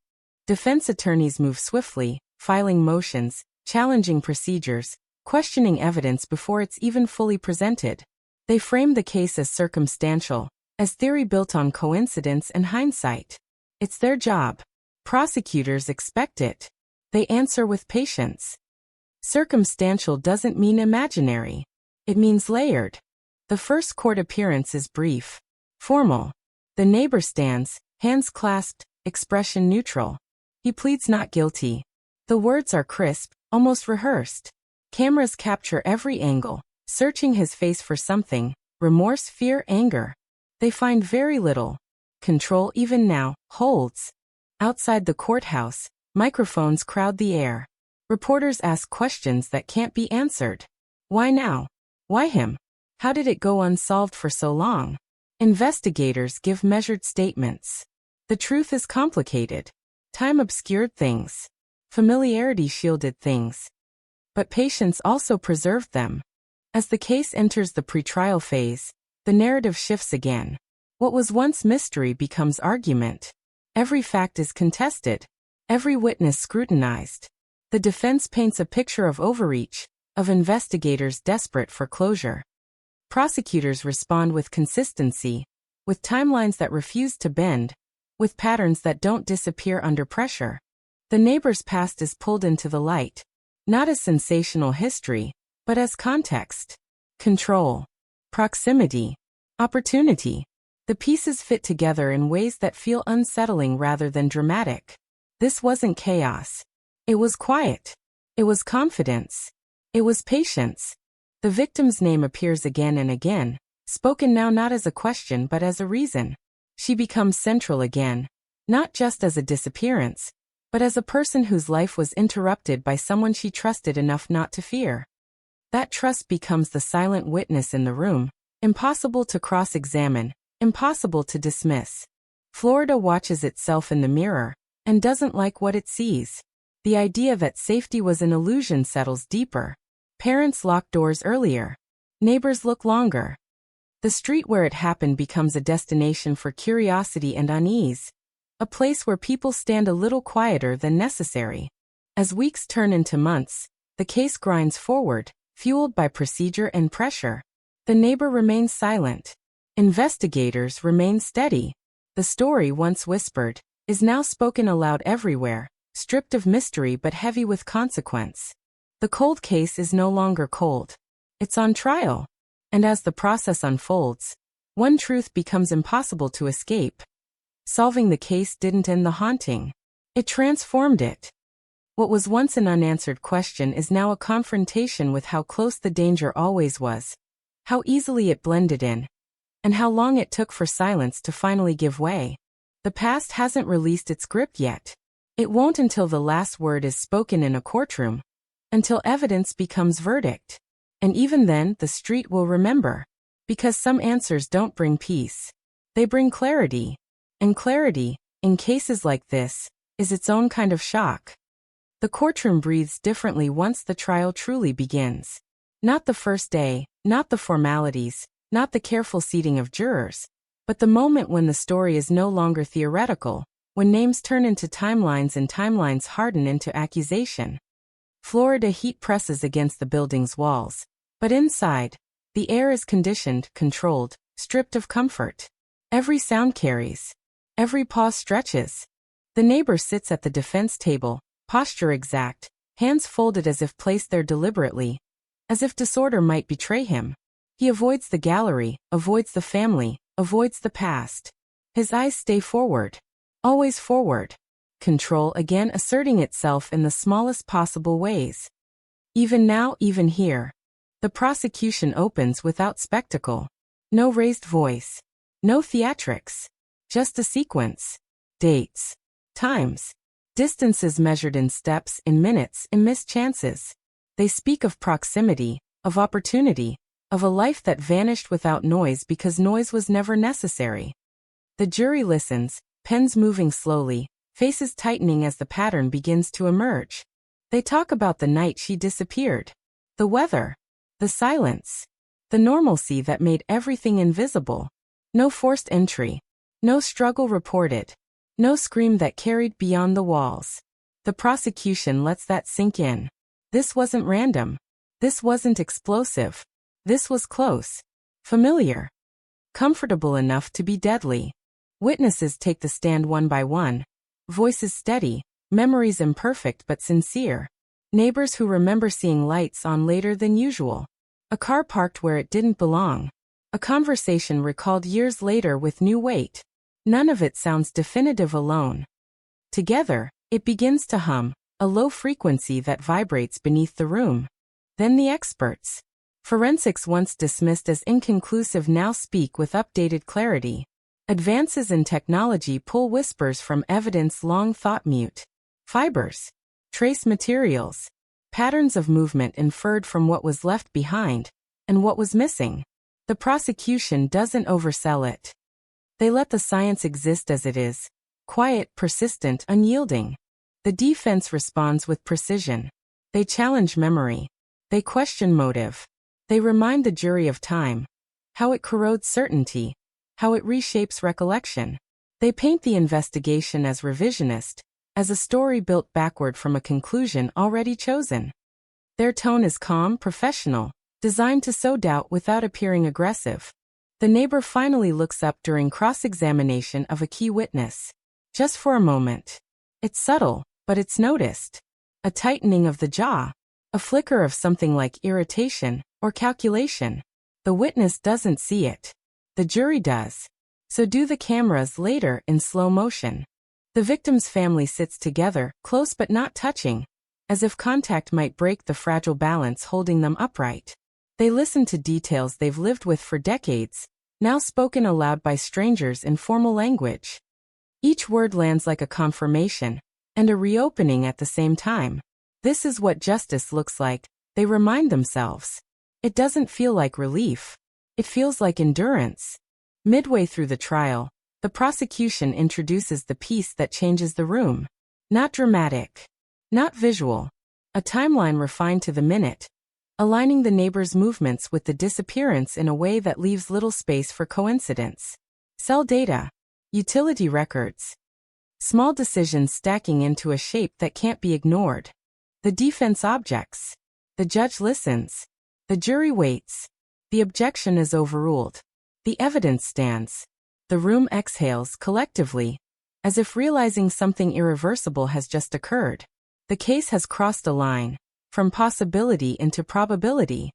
Defense attorneys move swiftly, filing motions, challenging procedures, questioning evidence before it's even fully presented. They frame the case as circumstantial, as theory built on coincidence and hindsight. It's their job. Prosecutors expect it. They answer with patience. Circumstantial doesn't mean imaginary. It means layered. The first court appearance is brief. Formal. The neighbor stands, hands clasped, expression neutral. He pleads not guilty. The words are crisp, almost rehearsed. Cameras capture every angle, searching his face for something, remorse, fear, anger. They find very little. Control even now holds. Outside the courthouse, microphones crowd the air. Reporters ask questions that can't be answered. Why now? Why him? How did it go unsolved for so long? Investigators give measured statements. The truth is complicated. Time obscured things. Familiarity shielded things. But patience also preserved them. As the case enters the pretrial phase, the narrative shifts again. What was once mystery becomes argument. Every fact is contested. Every witness scrutinized. The defense paints a picture of overreach, of investigators desperate for closure. Prosecutors respond with consistency, with timelines that refuse to bend, with patterns that don't disappear under pressure. The neighbor's past is pulled into the light, not as sensational history, but as context. Control. Proximity. Opportunity. The pieces fit together in ways that feel unsettling rather than dramatic. This wasn't chaos. It was quiet. It was confidence. It was patience. The victim's name appears again and again, spoken now not as a question but as a reason. She becomes central again. not just as a disappearance, but as a person whose life was interrupted by someone she trusted enough not to fear. That trust becomes the silent witness in the room, impossible to cross-examine, impossible to dismiss. Florida watches itself in the mirror and doesn't like what it sees. The idea that safety was an illusion settles deeper. Parents lock doors earlier. Neighbors look longer. The street where it happened becomes a destination for curiosity and unease, a place where people stand a little quieter than necessary. As weeks turn into months, the case grinds forward, fueled by procedure and pressure. The neighbor remains silent. Investigators remain steady. The story, once whispered, is now spoken aloud everywhere, stripped of mystery but heavy with consequence. The cold case is no longer cold. It's on trial. And as the process unfolds, one truth becomes impossible to escape. Solving the case didn't end the haunting. It transformed it. What was once an unanswered question is now a confrontation with how close the danger always was, how easily it blended in, and how long it took for silence to finally give way. The past hasn't released its grip yet. It won't until the last word is spoken in a courtroom, until evidence becomes verdict. And even then, the street will remember. Because some answers don't bring peace. They bring clarity. And clarity, in cases like this, is its own kind of shock. The courtroom breathes differently once the trial truly begins. Not the first day, not the formalities, not the careful seating of jurors, but the moment when the story is no longer theoretical, when names turn into timelines and timelines harden into accusation. Florida heat presses against the building's walls. But inside, the air is conditioned, controlled, stripped of comfort. Every sound carries. Every pause stretches. The neighbor sits at the defense table, posture exact, hands folded as if placed there deliberately, as if disorder might betray him. He avoids the gallery, avoids the family, avoids the past. His eyes stay forward. Always forward. Control again asserting itself in the smallest possible ways. Even now, even here. The prosecution opens without spectacle. No raised voice. No theatrics. Just a sequence. Dates. Times. Distances measured in steps, in minutes, in missed chances. They speak of proximity, of opportunity, of a life that vanished without noise because noise was never necessary. The jury listens, pens moving slowly, faces tightening as the pattern begins to emerge. They talk about the night she disappeared. The weather. The silence. The normalcy that made everything invisible. No forced entry. No struggle reported. No scream that carried beyond the walls. The prosecution lets that sink in. This wasn't random. This wasn't explosive. This was close. Familiar. Comfortable enough to be deadly. Witnesses take the stand one by one. Voices steady. Memories imperfect but sincere. Neighbors who remember seeing lights on later than usual. A car parked where it didn't belong. A conversation recalled years later with new weight. None of it sounds definitive alone. Together, it begins to hum, a low frequency that vibrates beneath the room. Then the experts. Forensics once dismissed as inconclusive now speak with updated clarity. Advances in technology pull whispers from evidence long thought mute. Fibers. Trace materials. Patterns of movement inferred from what was left behind, and what was missing. The prosecution doesn't oversell it. They let the science exist as it is. Quiet, persistent, unyielding. The defense responds with precision. They challenge memory. They question motive. They remind the jury of time. How it corrodes certainty. How it reshapes recollection. They paint the investigation as revisionist, as a story built backward from a conclusion already chosen. Their tone is calm, professional, designed to sow doubt without appearing aggressive. The neighbor finally looks up during cross-examination of a key witness. Just for a moment. It's subtle, but it's noticed. A tightening of the jaw. A flicker of something like irritation or calculation. The witness doesn't see it. The jury does. So do the cameras later in slow motion. The victim's family sits together, close but not touching, as if contact might break the fragile balance holding them upright. They listen to details they've lived with for decades, now spoken aloud by strangers in formal language. Each word lands like a confirmation and a reopening at the same time. This is what justice looks like, they remind themselves. It doesn't feel like relief. It feels like endurance. Midway through the trial, the prosecution introduces the piece that changes the room. Not dramatic. Not visual. A timeline refined to the minute, aligning the neighbor's movements with the disappearance in a way that leaves little space for coincidence. Cell data. Utility records. Small decisions stacking into a shape that can't be ignored. The defense objects. The judge listens. The jury waits. The objection is overruled. The evidence stands. The room exhales collectively, as if realizing something irreversible has just occurred. The case has crossed a line, from possibility into probability.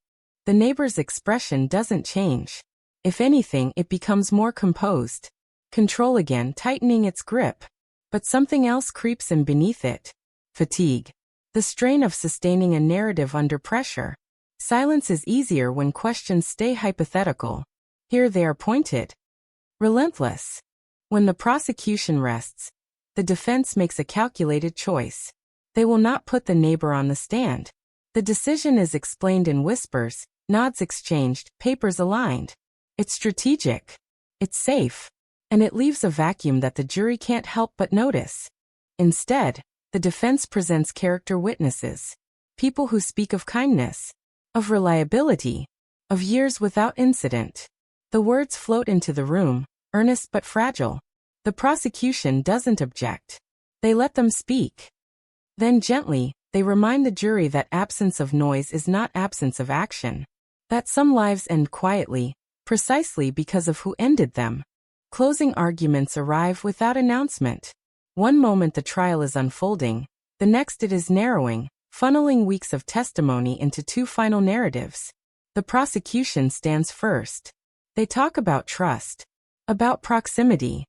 The neighbor's expression doesn't change. If anything, it becomes more composed. Control again tightening its grip. But something else creeps in beneath it. Fatigue. The strain of sustaining a narrative under pressure. Silence is easier when questions stay hypothetical. Here they are pointed. Relentless. When the prosecution rests, the defense makes a calculated choice. They will not put the neighbor on the stand. The decision is explained in whispers, nods exchanged, papers aligned. It's strategic. It's safe. And it leaves a vacuum that the jury can't help but notice. Instead, the defense presents character witnesses. People who speak of kindness, of reliability, of years without incident. The words float into the room, earnest but fragile. The prosecution doesn't object. They let them speak. Then gently, they remind the jury that absence of noise is not absence of action. That some lives end quietly, precisely because of who ended them. Closing arguments arrive without announcement. One moment the trial is unfolding, the next it is narrowing, funneling weeks of testimony into two final narratives. The prosecution stands first. They talk about trust, about proximity,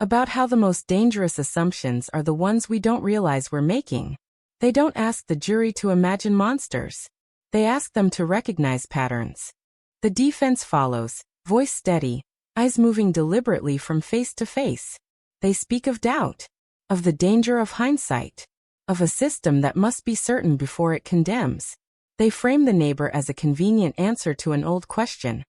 about how the most dangerous assumptions are the ones we don't realize we're making. They don't ask the jury to imagine monsters. They ask them to recognize patterns. The defense follows, voice steady, eyes moving deliberately from face to face. They speak of doubt, of the danger of hindsight, of a system that must be certain before it condemns. They frame the neighbor as a convenient answer to an old question.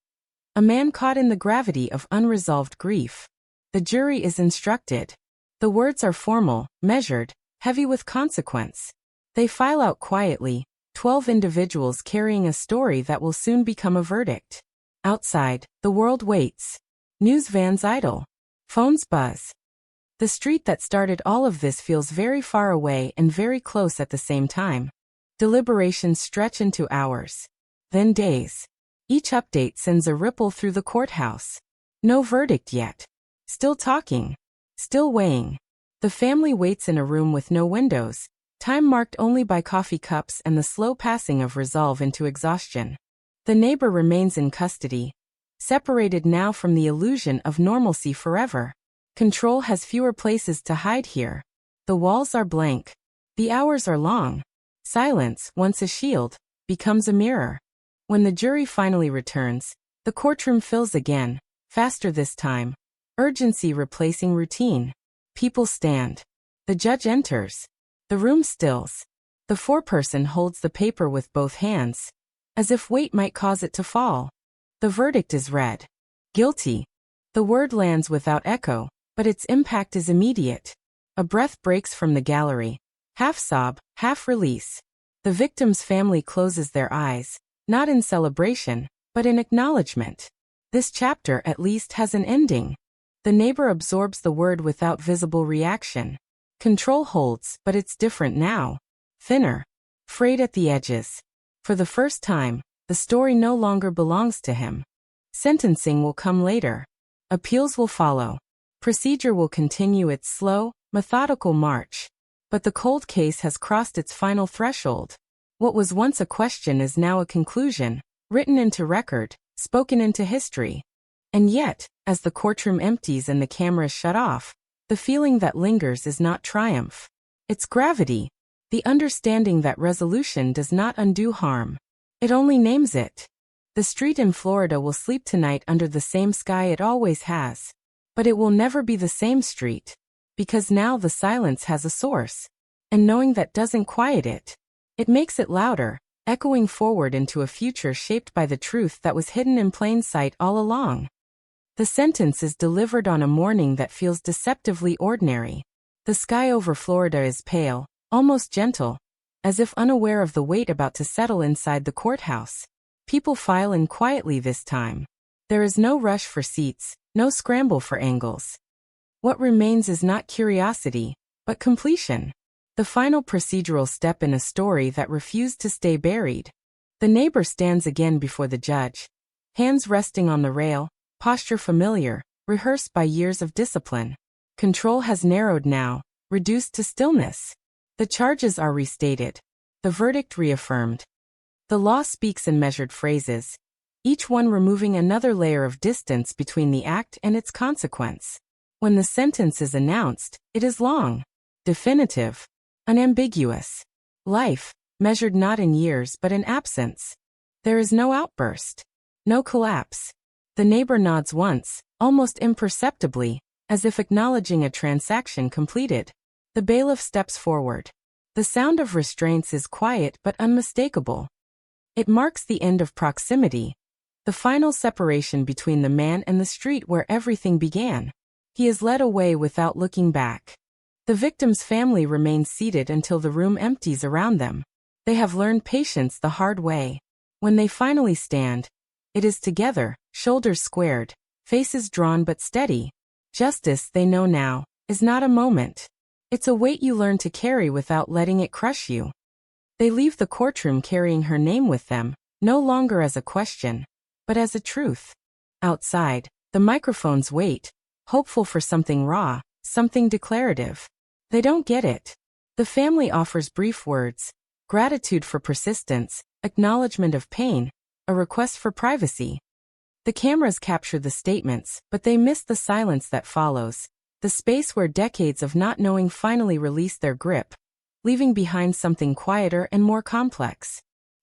A man caught in the gravity of unresolved grief. The jury is instructed. The words are formal, measured, heavy with consequence. They file out quietly, 12 individuals carrying a story that will soon become a verdict. Outside, the world waits. News vans idle. Phones buzz. The street that started all of this feels very far away and very close at the same time. Deliberations stretch into hours. Then days. Each update sends a ripple through the courthouse. No verdict yet. Still talking. Still weighing. The family waits in a room with no windows, time marked only by coffee cups and the slow passing of resolve into exhaustion. The neighbor remains in custody, separated now from the illusion of normalcy forever. Control has fewer places to hide here. The walls are blank. The hours are long. Silence, once a shield, becomes a mirror. When the jury finally returns, the courtroom fills again, faster this time. Urgency replacing routine. People stand. The judge enters. The room stills. The foreperson holds the paper with both hands, as if weight might cause it to fall. The verdict is read. Guilty. The word lands without echo, but its impact is immediate. A breath breaks from the gallery. Half sob, half release. The victim's family closes their eyes, not in celebration, but in acknowledgement. This chapter at least has an ending. The neighbor absorbs the word without visible reaction. Control holds, but it's different now. Thinner. Frayed at the edges. For the first time, the story no longer belongs to him. Sentencing will come later. Appeals will follow. Procedure will continue its slow, methodical march. But the cold case has crossed its final threshold. What was once a question is now a conclusion, written into record, spoken into history. And yet, as the courtroom empties and the cameras shut off, the feeling that lingers is not triumph. It's gravity, the understanding that resolution does not undo harm. It only names it. The street in Florida will sleep tonight under the same sky it always has. But it will never be the same street. Because now the silence has a source. And knowing that doesn't quiet it. It makes it louder, echoing forward into a future shaped by the truth that was hidden in plain sight all along. The sentence is delivered on a morning that feels deceptively ordinary. The sky over Florida is pale, almost gentle, as if unaware of the weight about to settle inside the courthouse. People file in quietly this time. There is no rush for seats, no scramble for angles. What remains is not curiosity, but completion. The final procedural step in a story that refused to stay buried. The neighbor stands again before the judge. Hands resting on the rail, posture familiar, rehearsed by years of discipline. Control has narrowed now, reduced to stillness. The charges are restated. The verdict reaffirmed. The law speaks in measured phrases, each one removing another layer of distance between the act and its consequence. When the sentence is announced, it is long, definitive, unambiguous. Life, measured not in years but in absence. There is no outburst, no collapse. The neighbor nods once, almost imperceptibly, as if acknowledging a transaction completed. The bailiff steps forward. The sound of restraints is quiet but unmistakable. It marks the end of proximity, the final separation between the man and the street where everything began. He is led away without looking back. The victim's family remains seated until the room empties around them. They have learned patience the hard way. When they finally stand, it is together, shoulders squared, faces drawn but steady. Justice, they know now, is not a moment. It's a weight you learn to carry without letting it crush you. They leave the courtroom carrying her name with them, no longer as a question, but as a truth. Outside, the microphones wait, hopeful for something raw, something declarative. They don't get it. The family offers brief words, gratitude for persistence, acknowledgement of pain, a request for privacy. The cameras capture the statements, but they miss the silence that follows, the space where decades of not knowing finally release their grip, leaving behind something quieter and more complex.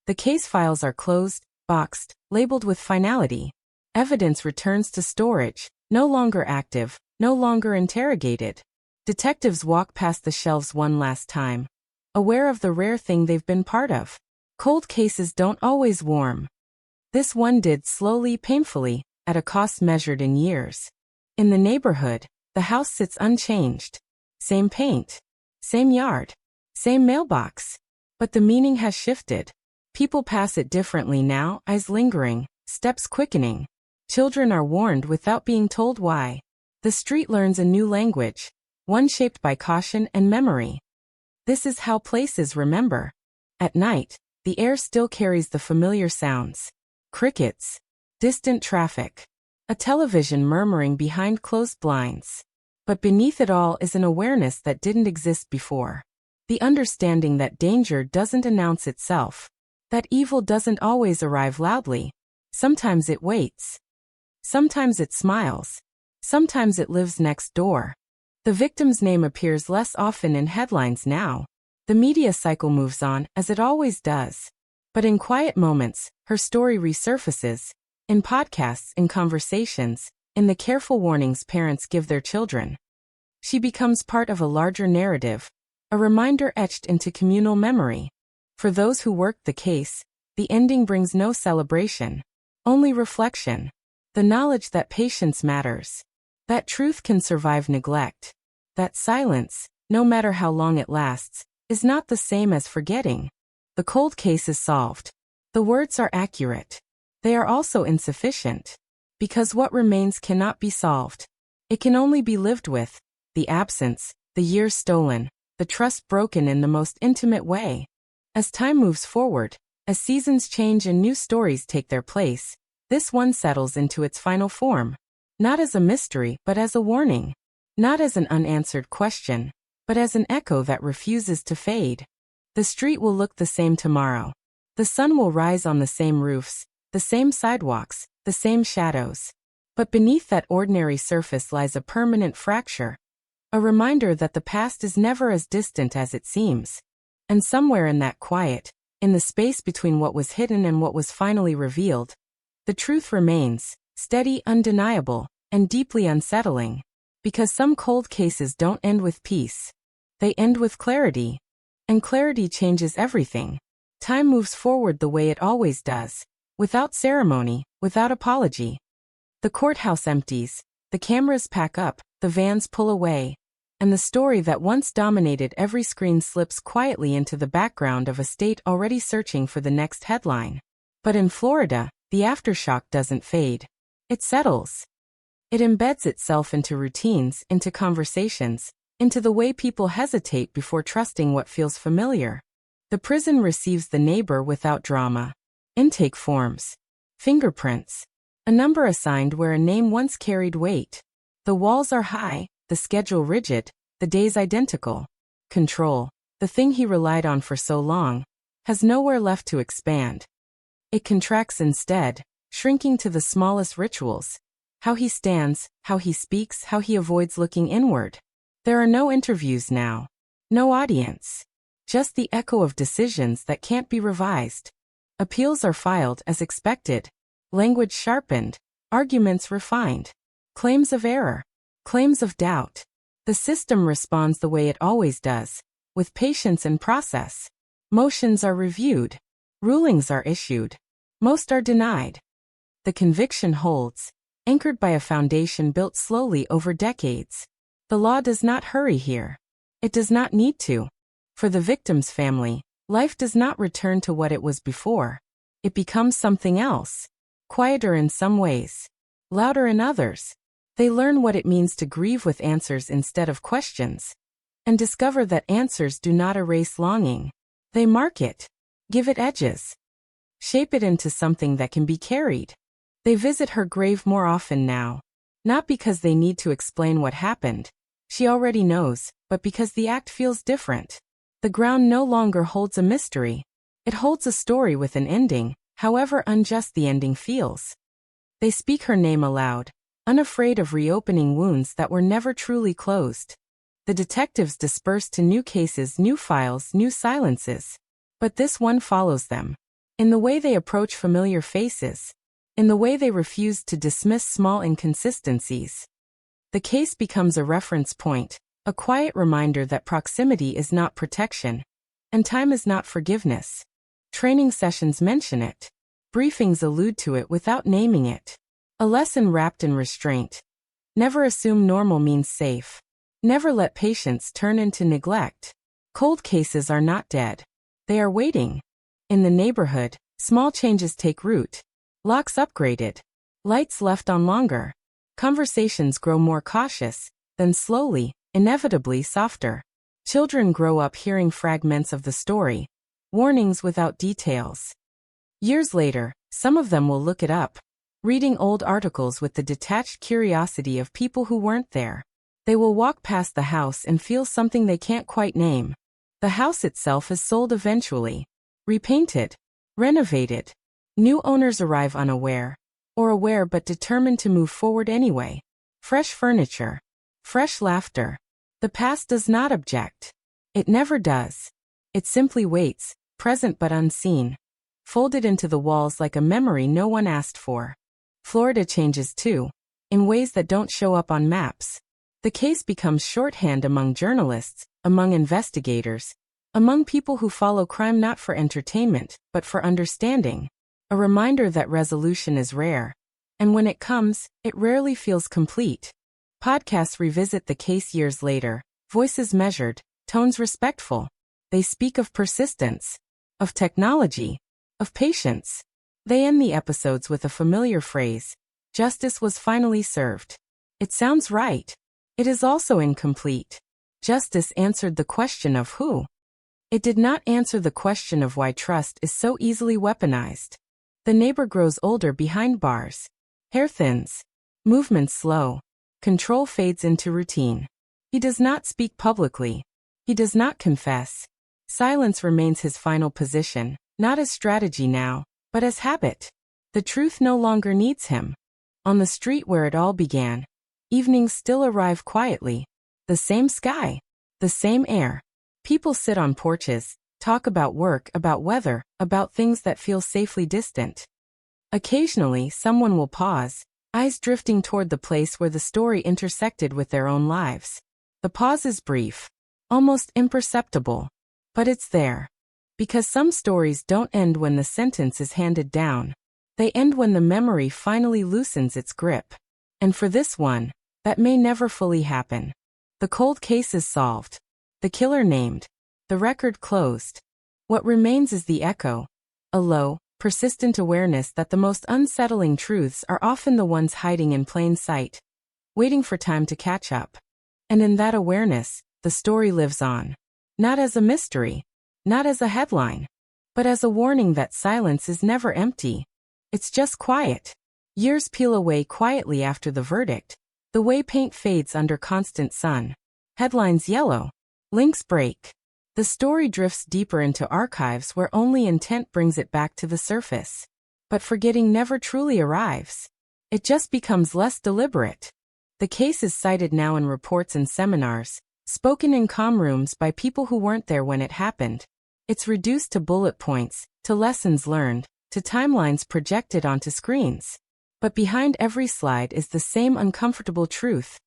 The case files are closed, boxed, labeled with finality. Evidence returns to storage, no longer active, no longer interrogated. Detectives walk past the shelves one last time, aware of the rare thing they've been part of. Cold cases don't always warm. This one did slowly, painfully, at a cost measured in years. In the neighborhood, the house sits unchanged. Same paint, same yard, same mailbox. But the meaning has shifted. People pass it differently now, eyes lingering, steps quickening. Children are warned without being told why. The street learns a new language, one shaped by caution and memory. This is how places remember. At night, the air still carries the familiar sounds. Crickets, distant traffic, a television murmuring behind closed blinds. But beneath it all is an awareness that didn't exist before. The understanding that danger doesn't announce itself, that evil doesn't always arrive loudly. Sometimes it waits. Sometimes it smiles. Sometimes it lives next door. The victim's name appears less often in headlines now. The media cycle moves on, as it always does. But in quiet moments, her story resurfaces. In podcasts, in conversations, in the careful warnings parents give their children. She becomes part of a larger narrative, a reminder etched into communal memory. For those who worked the case, the ending brings no celebration, only reflection. The knowledge that patience matters, that truth can survive neglect, that silence, no matter how long it lasts, is not the same as forgetting. The cold case is solved. The words are accurate. They are also insufficient. Because what remains cannot be solved. It can only be lived with. The absence, the years stolen, the trust broken in the most intimate way. As time moves forward, as seasons change and new stories take their place, this one settles into its final form. Not as a mystery, but as a warning. Not as an unanswered question, but as an echo that refuses to fade. The street will look the same tomorrow. The sun will rise on the same roofs, the same sidewalks, the same shadows. But beneath that ordinary surface lies a permanent fracture. A reminder that the past is never as distant as it seems. And somewhere in that quiet, in the space between what was hidden and what was finally revealed, the truth remains, steady, undeniable, and deeply unsettling. Because some cold cases don't end with peace. They end with clarity. And clarity changes everything. Time moves forward the way it always does. Without ceremony, without apology. The courthouse empties, the cameras pack up, the vans pull away, and the story that once dominated every screen slips quietly into the background of a state already searching for the next headline. But in Florida, the aftershock doesn't fade. It settles. It embeds itself into routines, into conversations, into the way people hesitate before trusting what feels familiar. The prison receives the neighbor without drama. Intake forms. Fingerprints. A number assigned where a name once carried weight. The walls are high, the schedule rigid, the days identical. Control, the thing he relied on for so long, has nowhere left to expand. It contracts instead, shrinking to the smallest rituals. How he stands, how he speaks, how he avoids looking inward. There are no interviews now. No audience. Just the echo of decisions that can't be revised. Appeals are filed as expected. Language sharpened. Arguments refined. Claims of error. Claims of doubt. The system responds the way it always does, with patience and process. Motions are reviewed. Rulings are issued. Most are denied. The conviction holds, anchored by a foundation built slowly over decades. The law does not hurry here. It does not need to. For the victim's family, life does not return to what it was before. It becomes something else. Quieter in some ways. Louder in others. They learn what it means to grieve with answers instead of questions. And discover that answers do not erase longing. They mark it. Give it edges. Shape it into something that can be carried. They visit her grave more often now. Not because they need to explain what happened. She already knows, but because the act feels different. The ground no longer holds a mystery. It holds a story with an ending, however unjust the ending feels. They speak her name aloud, unafraid of reopening wounds that were never truly closed. The detectives disperse to new cases, new files, new silences. But this one follows them. In the way they approach familiar faces. In the way they refuse to dismiss small inconsistencies. The case becomes a reference point, a quiet reminder that proximity is not protection, and time is not forgiveness. Training sessions mention it. Briefings allude to it without naming it. A lesson wrapped in restraint. Never assume normal means safe. Never let patience turn into neglect. Cold cases are not dead. They are waiting. In the neighborhood, small changes take root. Locks upgraded. Lights left on longer. Conversations grow more cautious, then slowly, inevitably softer. Children grow up hearing fragments of the story. Warnings without details. Years later, some of them will look it up. Reading old articles with the detached curiosity of people who weren't there. They will walk past the house and feel something they can't quite name. The house itself is sold eventually. Repainted. Renovated. New owners arrive unaware. Or aware but determined to move forward anyway. Fresh furniture. Fresh laughter. The past does not object. It never does. It simply waits, present but unseen. Folded into the walls like a memory no one asked for. Florida changes too, in ways that don't show up on maps. The case becomes shorthand among journalists, among investigators, among people who follow crime not for entertainment, but for understanding. A reminder that resolution is rare. And when it comes, it rarely feels complete. Podcasts revisit the case years later, voices measured, tones respectful. They speak of persistence, of technology, of patience. They end the episodes with a familiar phrase. Justice was finally served. It sounds right. It is also incomplete. Justice answered the question of who. It did not answer the question of why trust is so easily weaponized. The neighbor grows older behind bars. Hair thins. Movements slow. Control fades into routine. He does not speak publicly. He does not confess. Silence remains his final position, not as strategy now, but as habit. The truth no longer needs him. On the street where it all began, evenings still arrive quietly. The same sky. The same air. People sit on porches, talk about work, about weather, about things that feel safely distant. Occasionally, someone will pause, eyes drifting toward the place where the story intersected with their own lives. The pause is brief, almost imperceptible, but it's there. Because some stories don't end when the sentence is handed down. They end when the memory finally loosens its grip. And for this one, that may never fully happen. The cold case is solved. The killer named. The record closed. What remains is the echo. A low, persistent awareness that the most unsettling truths are often the ones hiding in plain sight, waiting for time to catch up. And in that awareness, the story lives on. Not as a mystery, not as a headline, but as a warning that silence is never empty. It's just quiet. Years peel away quietly after the verdict, the way paint fades under constant sun. Headlines yellow. Links break. The story drifts deeper into archives where only intent brings it back to the surface. But forgetting never truly arrives. It just becomes less deliberate. The case is cited now in reports and seminars, spoken in calm rooms by people who weren't there when it happened. It's reduced to bullet points, to lessons learned, to timelines projected onto screens. But behind every slide is the same uncomfortable truth.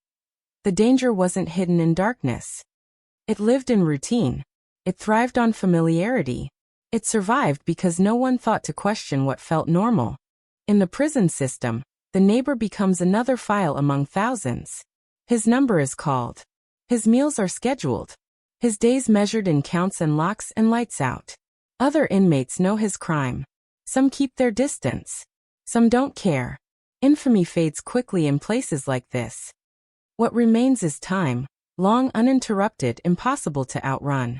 The danger wasn't hidden in darkness. It lived in routine. It thrived on familiarity. It survived because no one thought to question what felt normal. In the prison system, the neighbor becomes another file among thousands. His number is called. His meals are scheduled. His days measured in counts and locks and lights out. Other inmates know his crime. Some keep their distance. Some don't care. Infamy fades quickly in places like this. What remains is time, long uninterrupted, impossible to outrun.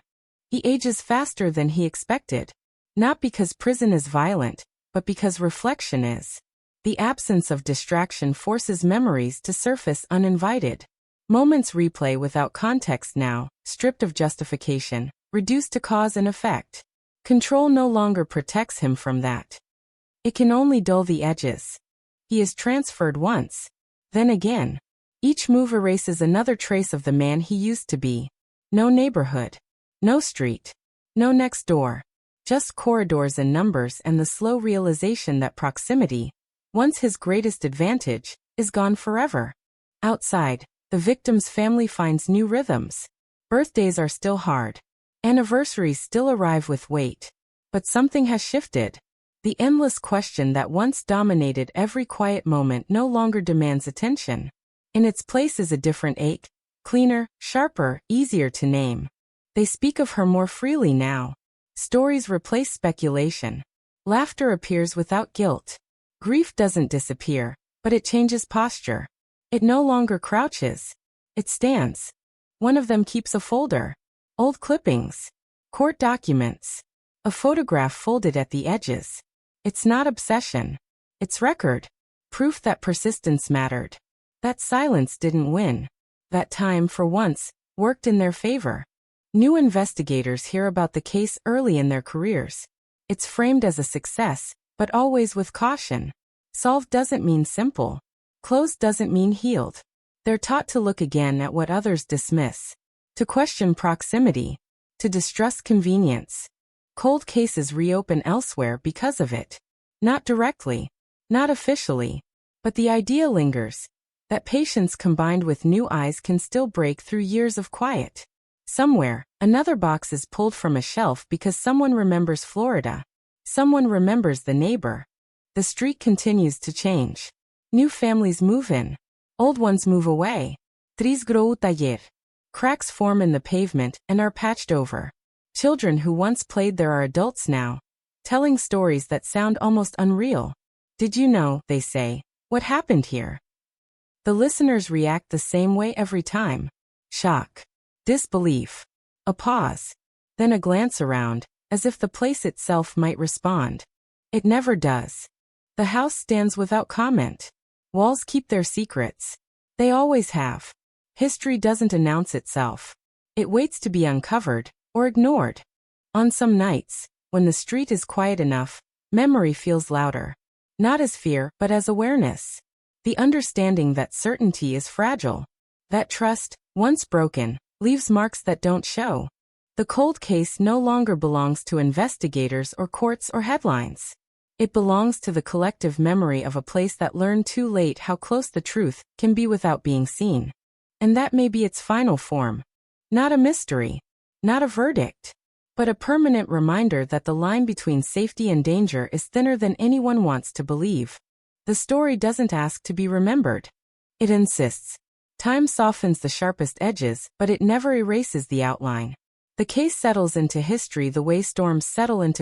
He ages faster than he expected. Not because prison is violent, but because reflection is. The absence of distraction forces memories to surface uninvited. Moments replay without context now, stripped of justification, reduced to cause and effect. Control no longer protects him from that. It can only dull the edges. He is transferred once, then again. Each move erases another trace of the man he used to be. No neighborhood. No street. No next door. Just corridors and numbers and the slow realization that proximity, once his greatest advantage, is gone forever. Outside, the victim's family finds new rhythms. Birthdays are still hard. Anniversaries still arrive with weight. But something has shifted. The endless question that once dominated every quiet moment no longer demands attention. In its place is a different ache, cleaner, sharper, easier to name. They speak of her more freely now. Stories replace speculation. Laughter appears without guilt. Grief doesn't disappear, but it changes posture. It no longer crouches. It stands. One of them keeps a folder. Old clippings. Court documents. A photograph folded at the edges. It's not obsession. It's record. Proof that persistence mattered. That silence didn't win. That time, for once, worked in their favor. New investigators hear about the case early in their careers. It's framed as a success, but always with caution. Solved doesn't mean simple. Closed doesn't mean healed. They're taught to look again at what others dismiss. To question proximity. To distrust convenience. Cold cases reopen elsewhere because of it. Not directly. Not officially. But the idea lingers. That patience combined with new eyes can still break through years of quiet. Somewhere, another box is pulled from a shelf because someone remembers Florida. Someone remembers the neighbor. The street continues to change. New families move in. Old ones move away. Tris grou taller. Cracks form in the pavement and are patched over. Children who once played there are adults now, telling stories that sound almost unreal. Did you know, they say, what happened here? The listeners react the same way every time. Shock. Disbelief. A pause. Then a glance around, as if the place itself might respond. It never does. The house stands without comment. Walls keep their secrets. They always have. History doesn't announce itself. It waits to be uncovered, or ignored. On some nights, when the street is quiet enough, memory feels louder. Not as fear, but as awareness. The understanding that certainty is fragile. That trust, once broken, leaves marks that don't show. The cold case no longer belongs to investigators or courts or headlines. It belongs to the collective memory of a place that learned too late how close the truth can be without being seen. And that may be its final form. Not a mystery, not a verdict, but a permanent reminder that the line between safety and danger is thinner than anyone wants to believe. The story doesn't ask to be remembered. It insists. Time softens the sharpest edges, but it never erases the outline. The case settles into history the way storms settle into